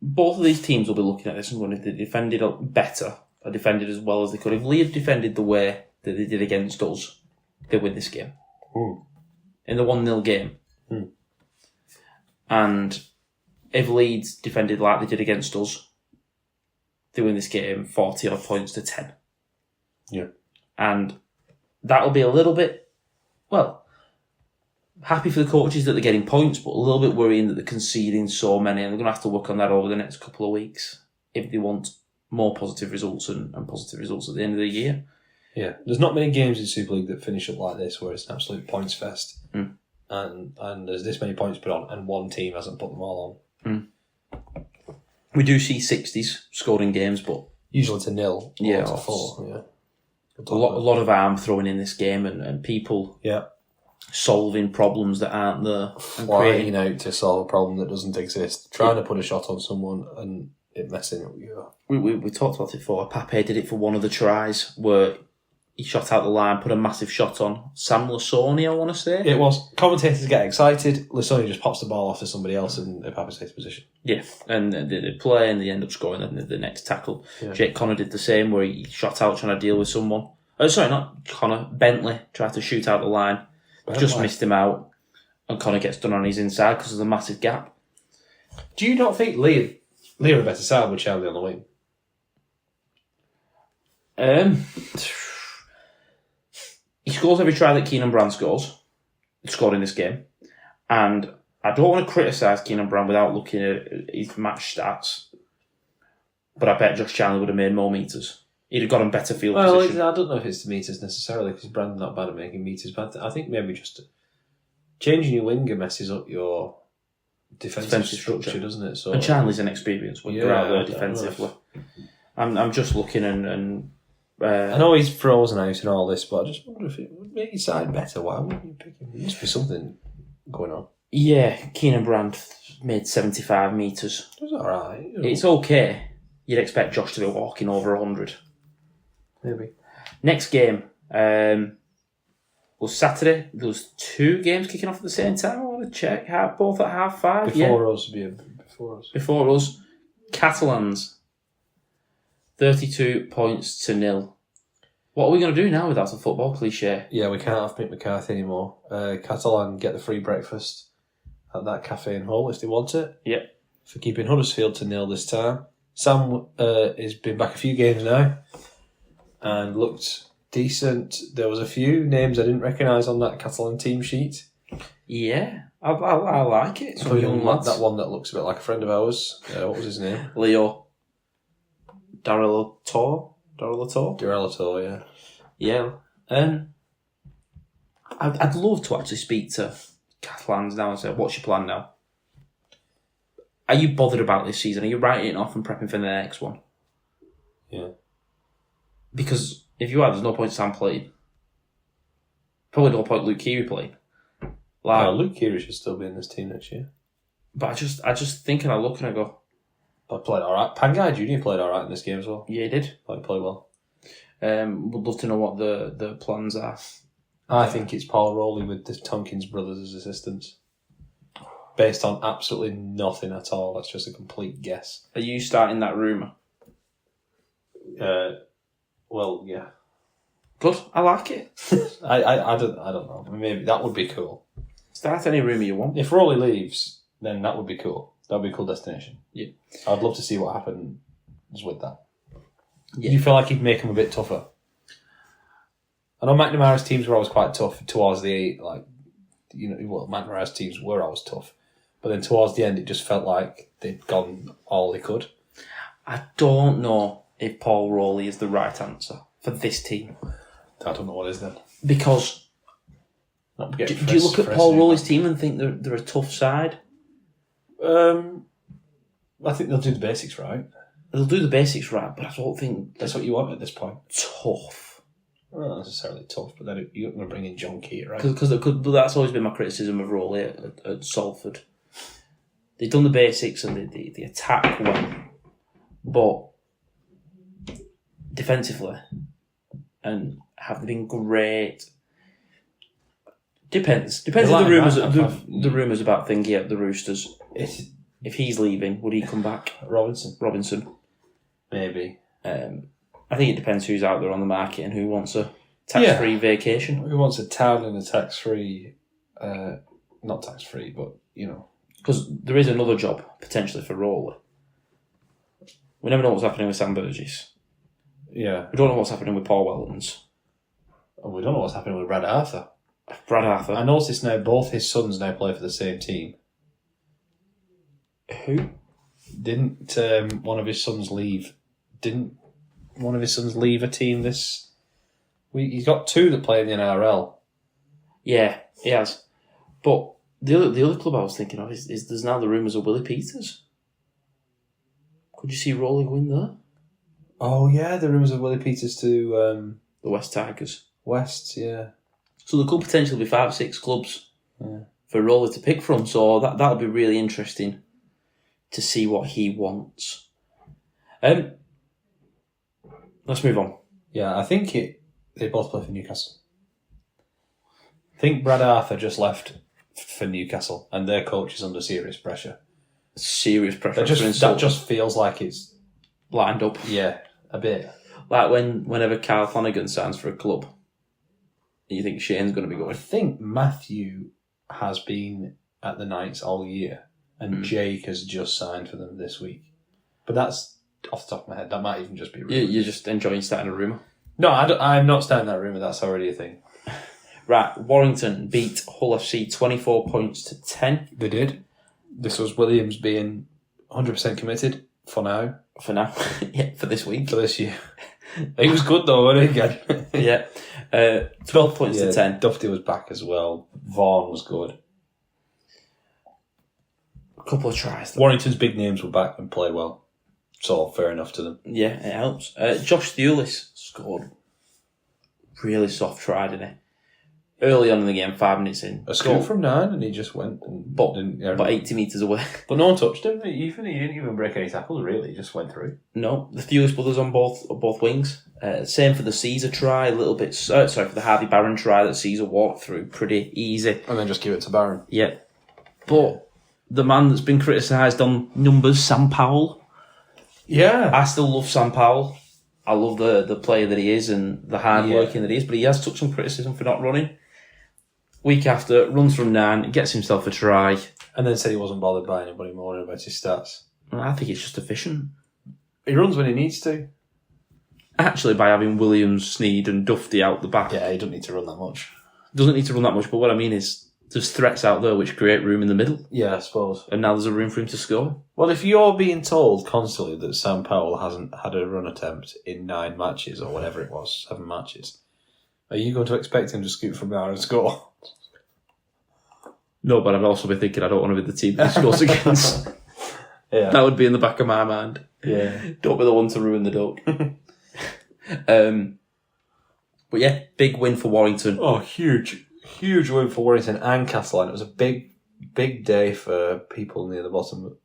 Speaker 1: Both of these teams will be looking at this and going, if they defended better or defended as well as they could. If Lee had defended the way that they did against us, they win this game. In the 1-0 game. And if Leeds defended like they did against us, they win this game 40 odd points to 10.
Speaker 3: Yeah.
Speaker 1: And that'll be a little bit, happy for the coaches that they're getting points, but a little bit worrying that they're conceding so many, and they're going to have to work on that over the next couple of weeks if they want more positive results and positive results at the end of the year.
Speaker 3: Yeah, there's not many games in Super League that finish up like this where it's an absolute points fest. And there's this many points put on and one team hasn't put them all on.
Speaker 1: We do see 60s scored in games, but
Speaker 3: usually to 0 or to 4. Yeah.
Speaker 1: A lot of arm throwing in this game and people solving problems that aren't there.
Speaker 3: Flying out to solve a problem that doesn't exist. Trying to put a shot on someone and it messing up you.
Speaker 1: We talked about it before. Pape did it for one of the tries where he shot out the line, put a massive shot on Sam Lasoni, I want to say.
Speaker 3: It was. Commentators get excited. Lasoni just pops the ball off to somebody else in a Pape's position.
Speaker 1: Yeah, and they play and they end up scoring the next tackle.
Speaker 3: Yeah.
Speaker 1: Jake Connor did the same where he shot out trying to deal with someone. Oh, sorry, not Connor. Bentley tried to shoot out the line. Just missed him out. And Connor gets done on his inside because of the massive gap.
Speaker 3: Do you not think Lee are a better side with Charlie on the wing?
Speaker 1: He scores every try that Keenan Brand scores. He scored in this game. And I don't want to criticise Keenan Brand without looking at his match stats. But I bet Josh Chandler would have made more metres. He'd have got him better field position.
Speaker 3: I don't know if it's the metres necessarily, because Brand's not bad at making metres, but I think maybe just changing your winger messes up your defensive structure, doesn't it? So,
Speaker 1: and Chandler's an experienced winger out there defensively. I'm just looking and
Speaker 3: I know he's frozen out and all this, but I just wonder if it would make your side better. Why wouldn't you pick him? There must be something going on.
Speaker 1: Yeah, Keenan Brand made 75 metres.
Speaker 3: It was alright.
Speaker 1: It's okay. You'd expect Josh to be walking over 100.
Speaker 3: Maybe.
Speaker 1: Next game was Saturday. There was 2 games kicking off at the same time. I want to check. Both at 5:30. Before us. Catalans. 32 points to 0. What are we going to do now without a football cliche?
Speaker 3: Yeah, we can't have Mick McCarthy anymore. Catalan get the free breakfast at that cafe in Hull if they want it.
Speaker 1: Yep.
Speaker 3: For keeping Huddersfield to 0 this time. Sam has been back a few games now and looked decent. There was a few names I didn't recognise on that Catalan team sheet.
Speaker 1: Yeah, I like it. Some young lads.
Speaker 3: That one that looks a bit like a friend of ours. What was his name?
Speaker 1: Leo. Darrell Lator, yeah. Yeah. I'd love to actually speak to Catalans now and say, what's your plan now? Are you bothered about this season? Are you writing it off and prepping for the next one?
Speaker 3: Yeah.
Speaker 1: Because if you are, there's no point Sam playing. Probably no point Luke Keary playing. Like,
Speaker 3: Luke Keary should still be in this team next year.
Speaker 1: But I just think and I look and I go,
Speaker 3: I played alright. Pangai Jr. played alright in this game as well.
Speaker 1: yeah, he did.
Speaker 3: Like, played well.
Speaker 1: Would love to know what the plans are.
Speaker 3: I think it's Paul Rowley with the Tompkins brothers as assistants. Based on absolutely nothing at all. That's just a complete guess.
Speaker 1: Are you starting that rumour?
Speaker 3: Well, yeah.
Speaker 1: Good, I like it.
Speaker 3: I don't know. Maybe that would be cool.
Speaker 1: Start any rumour you want.
Speaker 3: If Rowley leaves, then that would be cool. That would be a cool destination.
Speaker 1: Yeah.
Speaker 3: I'd love to see what happens with that.
Speaker 1: Yeah.
Speaker 3: Do you feel like he'd make him a bit tougher? I know McNamara's teams were always quite tough towards the, McNamara's teams were always tough. But then towards the end, it just felt like they'd gone all they could.
Speaker 1: I don't know if Paul Rowley is the right answer for this team.
Speaker 3: I don't know what is then.
Speaker 1: Because do you look at Paul Rowley's team and think they're a tough side?
Speaker 3: I think they'll do the basics right.
Speaker 1: They'll do the basics right, but I don't think
Speaker 3: That's what you want at this point.
Speaker 1: tough.
Speaker 3: Well, not necessarily tough, but then you're going to bring in John Key, right?
Speaker 1: Because that's always been my criticism of Rowley at Salford. They've done the basics and the attack well, but defensively, and have they been great? Depends. Depends on the rumours about Thingy at the Roosters. If he's leaving, would he come back? Robinson.
Speaker 3: Maybe.
Speaker 1: I think it depends who's out there on the market and who wants a tax-free vacation.
Speaker 3: Who wants a town and a tax-free... not tax-free, but,
Speaker 1: Because there is another job, potentially, for Rowley. We never know what's happening with Sam Burgess.
Speaker 3: Yeah.
Speaker 1: We don't know what's happening with Paul Wellens.
Speaker 3: And we don't know what's happening with Brad Arthur.
Speaker 1: I
Speaker 3: noticed now both his sons now play for the same team.
Speaker 1: Who?
Speaker 3: Didn't one of his sons leave? Didn't one of his sons leave a team this week? He's got two that play in the NRL.
Speaker 1: Yeah, he has. But the other club I was thinking of is there's now the rumours of Willie Peters. Could you see Rowley going there?
Speaker 3: Oh yeah, the rumours of Willie Peters to
Speaker 1: The West Tigers.
Speaker 3: West, yeah.
Speaker 1: So there could potentially be 5 or 6 clubs for Rowley to pick from. So that'll be really interesting to see what he wants. Let's move on.
Speaker 3: Yeah, I think they both play for Newcastle. I think Brad Arthur just left for Newcastle and their coach is under serious pressure.
Speaker 1: Serious pressure.
Speaker 3: That just feels like it's...
Speaker 1: lined up.
Speaker 3: Yeah, a bit.
Speaker 1: Like whenever Kyle Flanagan signs for a club, you think Shane's going to be
Speaker 3: I
Speaker 1: going.
Speaker 3: think Matthew has been at the Knights all year and Jake has just signed for them this week. But that's off the top of my head. That might even just be rumour.
Speaker 1: You're just enjoying starting a rumour?
Speaker 3: No, I'm not starting that rumour. That's already a thing.
Speaker 1: Right, Warrington beat Hull FC 24 points to 10.
Speaker 3: They did. This was Williams being 100% committed for now.
Speaker 1: For now. Yeah, for this week.
Speaker 3: For this year. He was good though, wasn't he, again?
Speaker 1: Yeah. 12 points to 10.
Speaker 3: Duffy was back as well. Vaughan was good.
Speaker 1: A couple of tries. Though.
Speaker 3: Warrington's big names were back and played well. So, fair enough to them.
Speaker 1: Yeah, it helps. Josh Thewlis scored really soft try, didn't he? Early on in the game, 5 minutes in.
Speaker 3: A score from 9 and he just went and...
Speaker 1: But 80 metres away.
Speaker 3: But no one touched him. He didn't even break any tackles, really. He just went through.
Speaker 1: No, the Thewlis brothers on both wings. Same for the Caesar try, a little bit... for the Harvey Barron try that Caesar walked through. Pretty easy.
Speaker 3: And then just give it to Barron.
Speaker 1: Yeah. But the man that's been criticised on numbers, Sam Powell.
Speaker 3: Yeah.
Speaker 1: I still love Sam Powell. I love the player that he is and the hard working that he is, but he has took some criticism for not running. Week after, runs from 9, gets himself a try.
Speaker 3: And then said he wasn't bothered by anybody moaning about his stats.
Speaker 1: I think it's just efficient.
Speaker 3: He runs when he needs to.
Speaker 1: Actually, by having Williams, Sneed and Dufty out the back.
Speaker 3: Yeah, he doesn't need to run that much.
Speaker 1: Doesn't need to run that much, but what I mean is there's threats out there which create room in the middle.
Speaker 3: Yeah, I suppose.
Speaker 1: And now there's a room for him to score.
Speaker 3: Well, if you're being told constantly that Sam Powell hasn't had a run attempt in 9 matches or whatever it was, 7 matches, Are you going to expect him to scoot from there and score?
Speaker 1: No, but I'd also be thinking I don't want to be the team that he scores against.
Speaker 3: Yeah.
Speaker 1: That would be in the back of my mind.
Speaker 3: Yeah.
Speaker 1: Don't be the one to ruin the duck. But yeah, big win for Warrington.
Speaker 3: Oh, huge win for Warrington and Castellan. It was a big day for people near the bottom.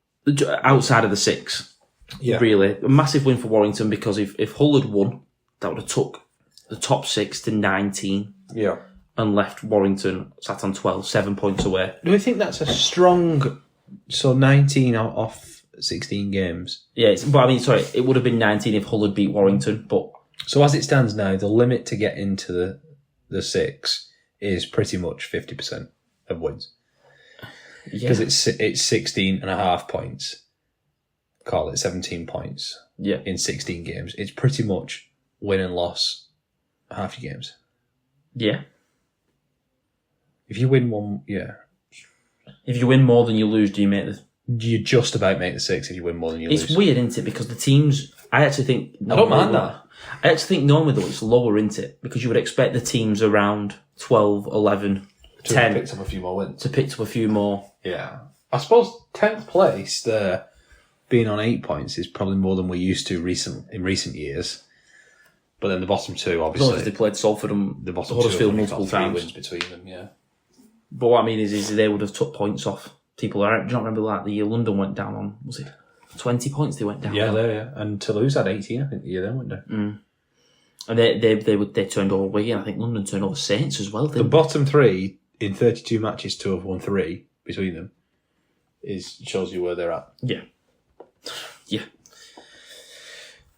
Speaker 1: Outside of the 6.
Speaker 3: Yeah.
Speaker 1: Really. A massive win for Warrington because if Hull had won, that would have took the top 6 to 19
Speaker 3: Yeah.
Speaker 1: and left Warrington sat on 12, 7 points away.
Speaker 3: Do we think that's a strong... So 19 off 16 games?
Speaker 1: Yeah, it would have been 19 if Hull had beat Warrington, but...
Speaker 3: So as it stands now, the limit to get into the 6 is pretty much 50% of wins. Because it's 16 and a half points. Call it 17 points.
Speaker 1: Yeah.
Speaker 3: In 16 games. It's pretty much win and loss half your games.
Speaker 1: Yeah.
Speaker 3: If you win one, yeah.
Speaker 1: If you win more than you lose, do you make the...
Speaker 3: You just about make the 6 if you win more than you lose.
Speaker 1: It's weird, isn't it? Because the teams... I actually think...
Speaker 3: I don't mind that.
Speaker 1: I actually think normally, though, it's lower, isn't it? Because you would expect the teams around 12, 11,
Speaker 3: to
Speaker 1: 10...
Speaker 3: pick up a few more wins.
Speaker 1: To pick up a few more.
Speaker 3: Yeah. I suppose 10th place there, being on 8 points, is probably more than we're used to in recent years. But then the bottom 2, obviously...
Speaker 1: Because they played Salford and
Speaker 3: the bottom
Speaker 1: Huddersfield
Speaker 3: 2
Speaker 1: multiple times.
Speaker 3: wins between them, yeah.
Speaker 1: But what I mean is they would have took points off people. Do you not remember like the year London went down on, was it 20 points they went down?
Speaker 3: Yeah, yeah. And Toulouse had 18, I think, the year they went down.
Speaker 1: And they turned over Wigan. I think London turned over Saints as well.
Speaker 3: The bottom 3, in 32 matches to have won 3 between them, shows you where they're at.
Speaker 1: Yeah. Yeah.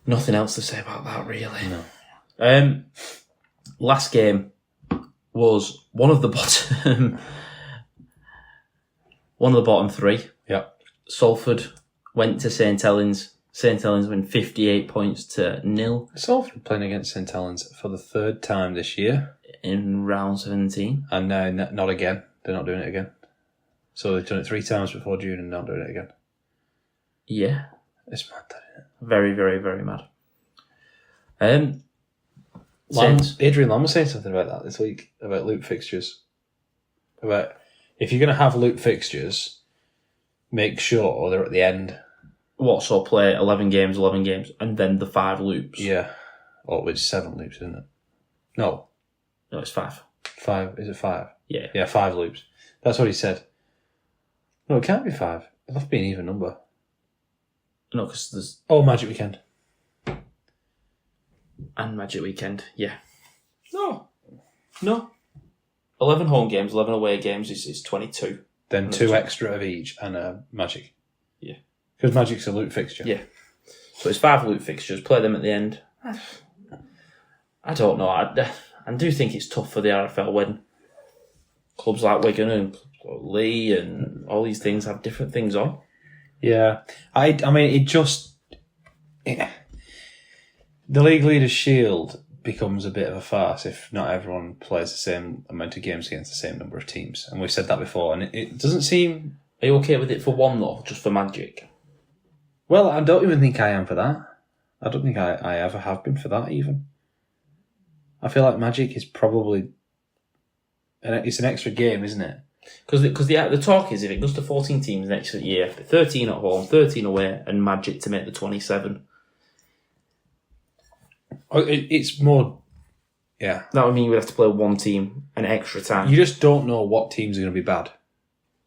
Speaker 1: Nothing else to say about that, really.
Speaker 3: No.
Speaker 1: Last game was one of the bottom 3.
Speaker 3: Yeah.
Speaker 1: Salford went to St Helens. St Helens win 58 points to 0.
Speaker 3: Salford playing against St Helens for the 3rd time this year.
Speaker 1: In round 17.
Speaker 3: And now not again. They're not doing it again. So they've done it 3 times before June and not doing it again.
Speaker 1: Yeah.
Speaker 3: It's mad, that, isn't it?
Speaker 1: Very, very, very mad.
Speaker 3: Adrian Lamb was saying something about that this week, about loop fixtures. About if you're going to have loop fixtures, make sure they're at the end.
Speaker 1: What, so play 11 games, and then the 5 loops?
Speaker 3: Yeah. Or it's 7 loops, isn't it? No,
Speaker 1: it's 5.
Speaker 3: 5. Is it 5?
Speaker 1: Yeah.
Speaker 3: Yeah, 5 loops. That's what he said. No, it can't be 5. It'll have to be an even number.
Speaker 1: No, because there's...
Speaker 3: Oh, Magic Weekend.
Speaker 1: And Magic Weekend, yeah. No. 11 home games, 11 away games is 22.
Speaker 3: Then 2 extra of each and a Magic.
Speaker 1: Yeah.
Speaker 3: Because Magic's a loop fixture.
Speaker 1: Yeah. So it's 5 loop fixtures, play them at the end. I don't know. I do think it's tough for the RFL when clubs like Wigan and Lee and all these things have different things on.
Speaker 3: Yeah. I mean, it just... The League Leaders Shield becomes a bit of a farce if not everyone plays the same amount of games against the same number of teams. And we've said that before, and it doesn't seem...
Speaker 1: Are you okay with it for one, though, just for Magic?
Speaker 3: Well, I don't even think I am for that. I don't think I ever have been for that, even. I feel like Magic is probably... It's an extra game, isn't it?
Speaker 1: Because the talk is if it goes to 14 teams next year, 13 at home, 13 away, and Magic to make the 27.
Speaker 3: It's more... Yeah.
Speaker 1: That would mean you would have to play one team an extra time.
Speaker 3: You just don't know what teams are going to be bad.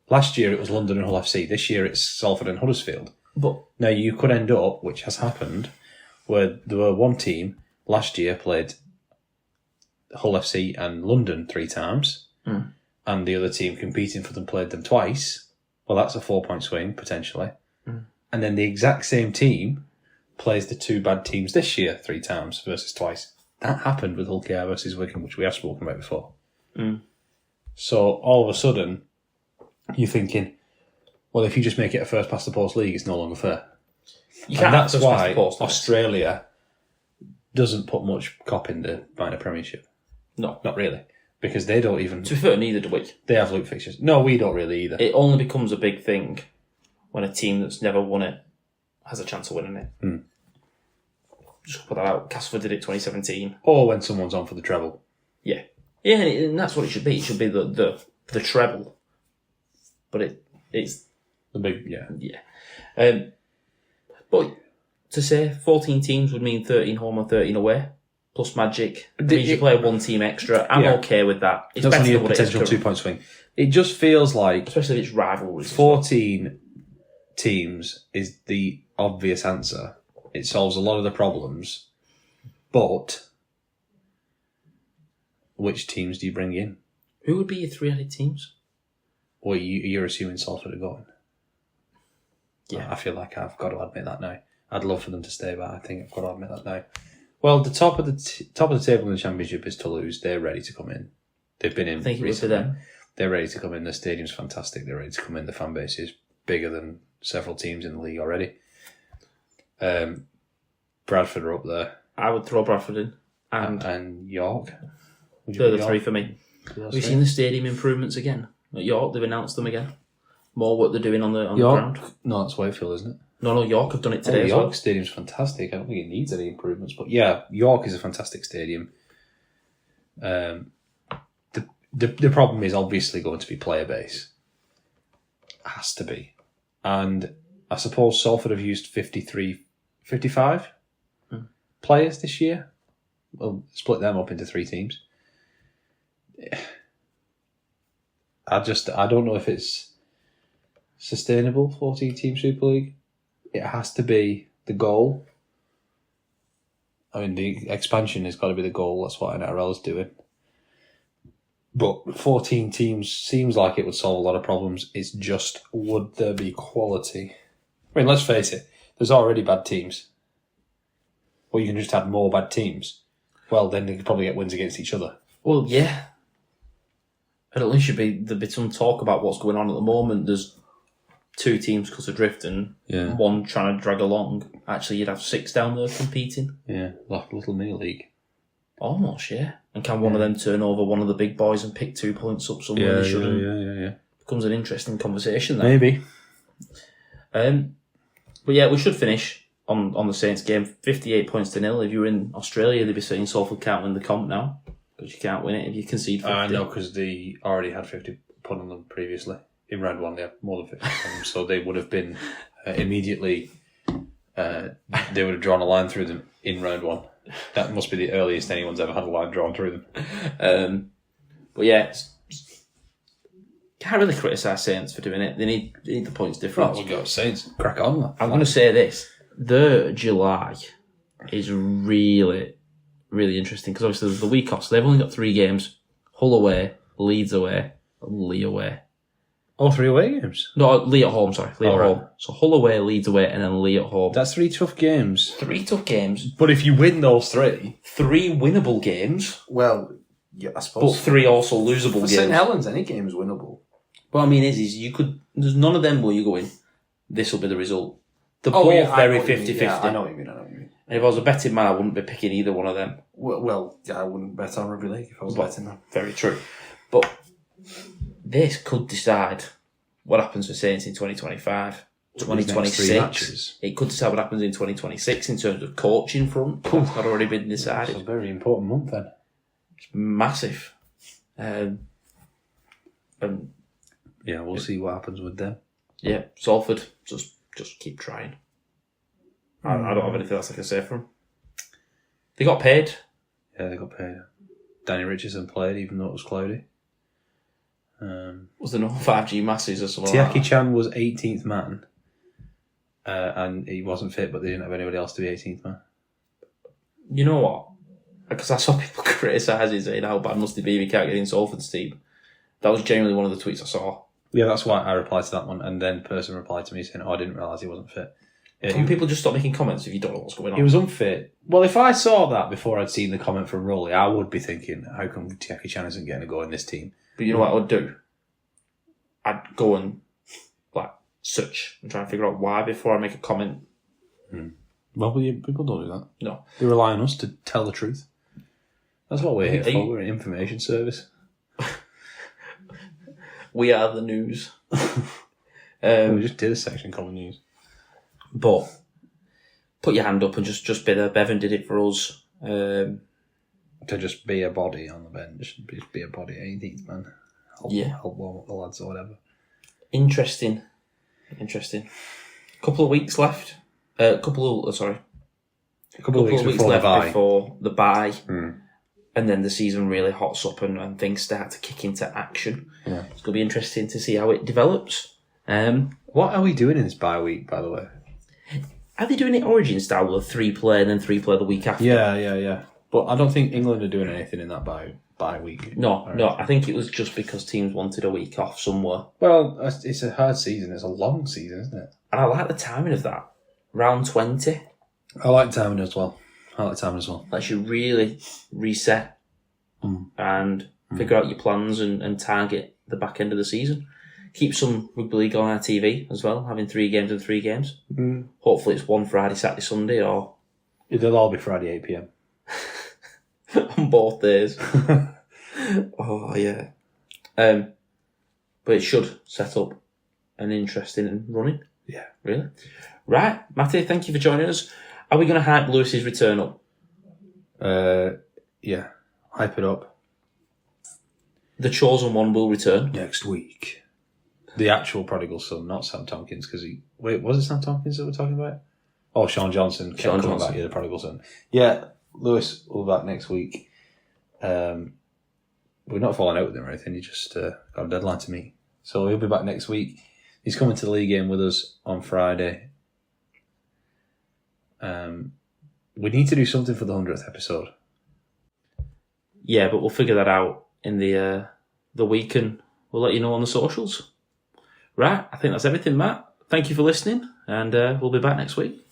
Speaker 3: Last year it was London and Hull FC. This year it's Salford and Huddersfield.
Speaker 1: But
Speaker 3: now you could end up, which has happened, where there were one team last year played Hull FC and London 3 times, and the other team competing for them played them twice. Well, that's a 4-point swing, potentially. And then the exact same team plays the 2 bad teams this year 3 times versus twice. That happened with Hull KR versus Wigan, which we have spoken about before. So all of a sudden, you're thinking, well, if you just make it a first past the post league, it's no longer fair.
Speaker 1: you can't
Speaker 3: And that's
Speaker 1: have first past
Speaker 3: why
Speaker 1: the post,
Speaker 3: Australia doesn't put much cop in the minor premiership.
Speaker 1: No.
Speaker 3: Not really. Because they don't even...
Speaker 1: To be fair, neither do we.
Speaker 3: They have loop fixtures. No, we don't really either.
Speaker 1: It only becomes a big thing when a team that's never won it has a chance of winning it. Just put that out. Castleford did it 2017.
Speaker 3: Or when someone's on for the treble.
Speaker 1: Yeah, and that's what it should be. It should be the treble, but it's
Speaker 3: The big, yeah.
Speaker 1: But to say 14 teams would mean 13 home and 13 away, plus Magic. It means you play one team extra. I'm okay with that. It's
Speaker 3: That's
Speaker 1: better
Speaker 3: only a
Speaker 1: than what it is
Speaker 3: potential
Speaker 1: currently.
Speaker 3: 2-point swing. It just feels like
Speaker 1: Especially if it's rivalries. as well.
Speaker 3: 14 teams is the obvious answer. It solves a lot of the problems, but which teams do you bring in?
Speaker 1: Who would be your three-headed teams?
Speaker 3: Well, you're assuming Salford are going.
Speaker 1: Yeah.
Speaker 3: I feel like I've got to admit that now. I'd love for them to stay, but I think I've got to admit that now. Well, the top of the table in the Championship is Toulouse. They're ready to come in. They've been in.
Speaker 1: I think it was for
Speaker 3: recently.
Speaker 1: them.
Speaker 3: They're ready to come in. The stadium's fantastic. They're ready to come in. The fan base is bigger than several teams in the league already. Bradford are up there.
Speaker 1: I would throw Bradford in.
Speaker 3: And York. Would you
Speaker 1: They're
Speaker 3: put
Speaker 1: the
Speaker 3: York?
Speaker 1: three for me.
Speaker 3: Those
Speaker 1: Have you
Speaker 3: three?
Speaker 1: seen the stadium improvements again? At York, they've announced them again. More what they're doing on the
Speaker 3: York?
Speaker 1: ground.
Speaker 3: No, that's Wakefield, isn't it?
Speaker 1: No, York have done it today as
Speaker 3: York
Speaker 1: well.
Speaker 3: Stadium's fantastic. I don't think it needs any improvements, but yeah, York is a fantastic stadium. The problem is obviously going to be player base. Has to be. And I suppose Salford have used 55 players this year. Well, split them up into 3 teams. I don't know if it's sustainable, 14-team Super League. It has to be the goal. I mean, the expansion has got to be the goal. That's what NRL is doing. But 14 teams seems like it would solve a lot of problems. It's just, would there be quality? I mean, let's face it. There's already bad teams. Well, you can just have more bad teams. Well, then they could probably get wins against each other.
Speaker 1: Well, yeah. And at least there'd be some talk about what's going on at the moment. There's 2 teams cut adrift and one trying to drag along. Actually, you'd have 6 down there competing.
Speaker 3: Yeah, like a little mini league.
Speaker 1: Almost, yeah. And can one of them turn over one of the big boys and pick 2 points up somewhere they shouldn't?
Speaker 3: Yeah.
Speaker 1: Becomes an interesting conversation then.
Speaker 3: Maybe.
Speaker 1: But yeah, we should finish on the Saints game. 58 points to 0. If you were in Australia, they'd be saying Salford can't win the comp now. Because you can't win it if you concede 50.
Speaker 3: I know, because they already had 50 put on them previously. In round 1, they had more than 50 on them. So they would have been immediately... they would have drawn a line through them in round 1. That must be the earliest anyone's ever had a line drawn through them.
Speaker 1: But yeah, can't really criticise Saints for doing it. They need the points difference.
Speaker 3: We've got Saints. Crack on.
Speaker 1: I'm going to say this. The July is really, really interesting because obviously there's the week off, so they've only got 3 games. Hull away, Leeds away, and Lee away.
Speaker 3: All 3 away games?
Speaker 1: No, Lee at home, sorry. Lee at
Speaker 3: right.
Speaker 1: home. So Hull away, Leeds away, and then Lee at home.
Speaker 3: That's 3 tough games.
Speaker 1: 3 tough games.
Speaker 3: But if you win those 3...
Speaker 1: 3 winnable games,
Speaker 5: Well, yeah, I
Speaker 1: but
Speaker 5: suppose.
Speaker 1: 3 also losable
Speaker 5: For
Speaker 1: games.
Speaker 5: St Helens, any game is winnable.
Speaker 1: What I mean is you could... There's none of them where you go in, this will be the result. They're both
Speaker 5: I know
Speaker 1: very
Speaker 5: what you mean.
Speaker 1: 50-50.
Speaker 5: Yeah, I know what you mean.
Speaker 1: And if I was a betting man, I wouldn't be picking either one of them.
Speaker 5: Well, yeah, I wouldn't bet on rugby league if I was
Speaker 1: Well,
Speaker 5: betting them.
Speaker 1: Very true. But this could decide what happens for Saints in 2025,
Speaker 3: These next 3
Speaker 1: 2026.
Speaker 3: matches.
Speaker 1: It could decide what happens in 2026 in terms of coaching front. That's not already been
Speaker 3: It's a
Speaker 1: decided.
Speaker 3: very important month then.
Speaker 1: It's massive. And
Speaker 3: Yeah, we'll see what happens with them.
Speaker 1: yeah, Salford, just keep trying. I don't have anything else I can say for them. They got paid.
Speaker 3: Yeah, they got paid. Danny Richardson played even though it was cloudy.
Speaker 1: Was there no 5G masses or something like
Speaker 3: Tiaki
Speaker 1: that?
Speaker 3: Chan was 18th man. And he wasn't fit, but they didn't have anybody else to be 18th man.
Speaker 1: You know what? Because I saw people criticising saying how bad must it be if he can't get in Salford's team. That was genuinely one of the tweets I saw.
Speaker 3: Yeah, that's why I replied to that one. And then the person replied to me saying, I didn't realise he wasn't fit. Yeah,
Speaker 1: Can people just stop making comments if you don't know what's going on?
Speaker 3: he was unfit. Well, if I saw that before I'd seen the comment from Rowley, I would be thinking, how come Tiaki Chan isn't getting a go in this team?
Speaker 1: But you know what I would do? I'd go and search and try and figure out why before I make a comment.
Speaker 3: Well, people don't do that.
Speaker 1: No.
Speaker 3: They rely on us to tell the truth. That's what we're here
Speaker 1: Are
Speaker 3: for.
Speaker 1: you-
Speaker 3: We're an information service.
Speaker 1: We are the news.
Speaker 3: We just did a section called news.
Speaker 1: But put your hand up and just be there. Bevan did it for us.
Speaker 3: to just be a body on the bench. Just be a body, 18th man. Help warm up the lads or whatever.
Speaker 1: Interesting. Couple of weeks left. A couple of weeks before the bye. And then the season really hots up and things start to kick into action.
Speaker 3: Yeah.
Speaker 1: It's going to be interesting to see how it develops.
Speaker 3: What are we doing in this bye week, by the way?
Speaker 1: Are they doing it Origin style with 3 play and then 3 play the week after?
Speaker 3: Yeah. But I don't think England are doing anything in that bye week.
Speaker 1: No. I think it was just because teams wanted a week off somewhere.
Speaker 3: Well, it's a hard season. It's a long season, isn't it?
Speaker 1: And I like the timing of that. Round 20.
Speaker 3: I like timing as well.
Speaker 1: Lets you really reset and figure out your plans and target the back end of the season. Keep some rugby league on our TV as well, having 3 games and 3 games. Hopefully it's one Friday, Saturday, Sunday, or...
Speaker 3: They'll all be Friday 8 p.m.
Speaker 1: on both days. Oh, yeah. But it should set up an interesting running.
Speaker 3: Yeah.
Speaker 1: Really? Right, Matty, thank you for joining us. Are we going to hype Lewis's return up?
Speaker 3: Yeah. Hype it up.
Speaker 1: The chosen one will return.
Speaker 3: Next week. The actual prodigal son, not Sam Tompkins, because he... Wait, was it Sam Tompkins that we're talking about? Oh, Sean Johnson.
Speaker 1: Sean
Speaker 3: coming
Speaker 1: Johnson.
Speaker 3: back, the prodigal son. Yeah, Lewis will be back next week. We're not falling out with him or anything. He just got a deadline to meet. So he'll be back next week. He's coming to the league game with us on Friday. We need to do something for the 100th episode.
Speaker 1: Yeah, but we'll figure that out in the week and we'll let you know on the socials. Right, I think that's everything, Matt. Thank you for listening and we'll be back next week.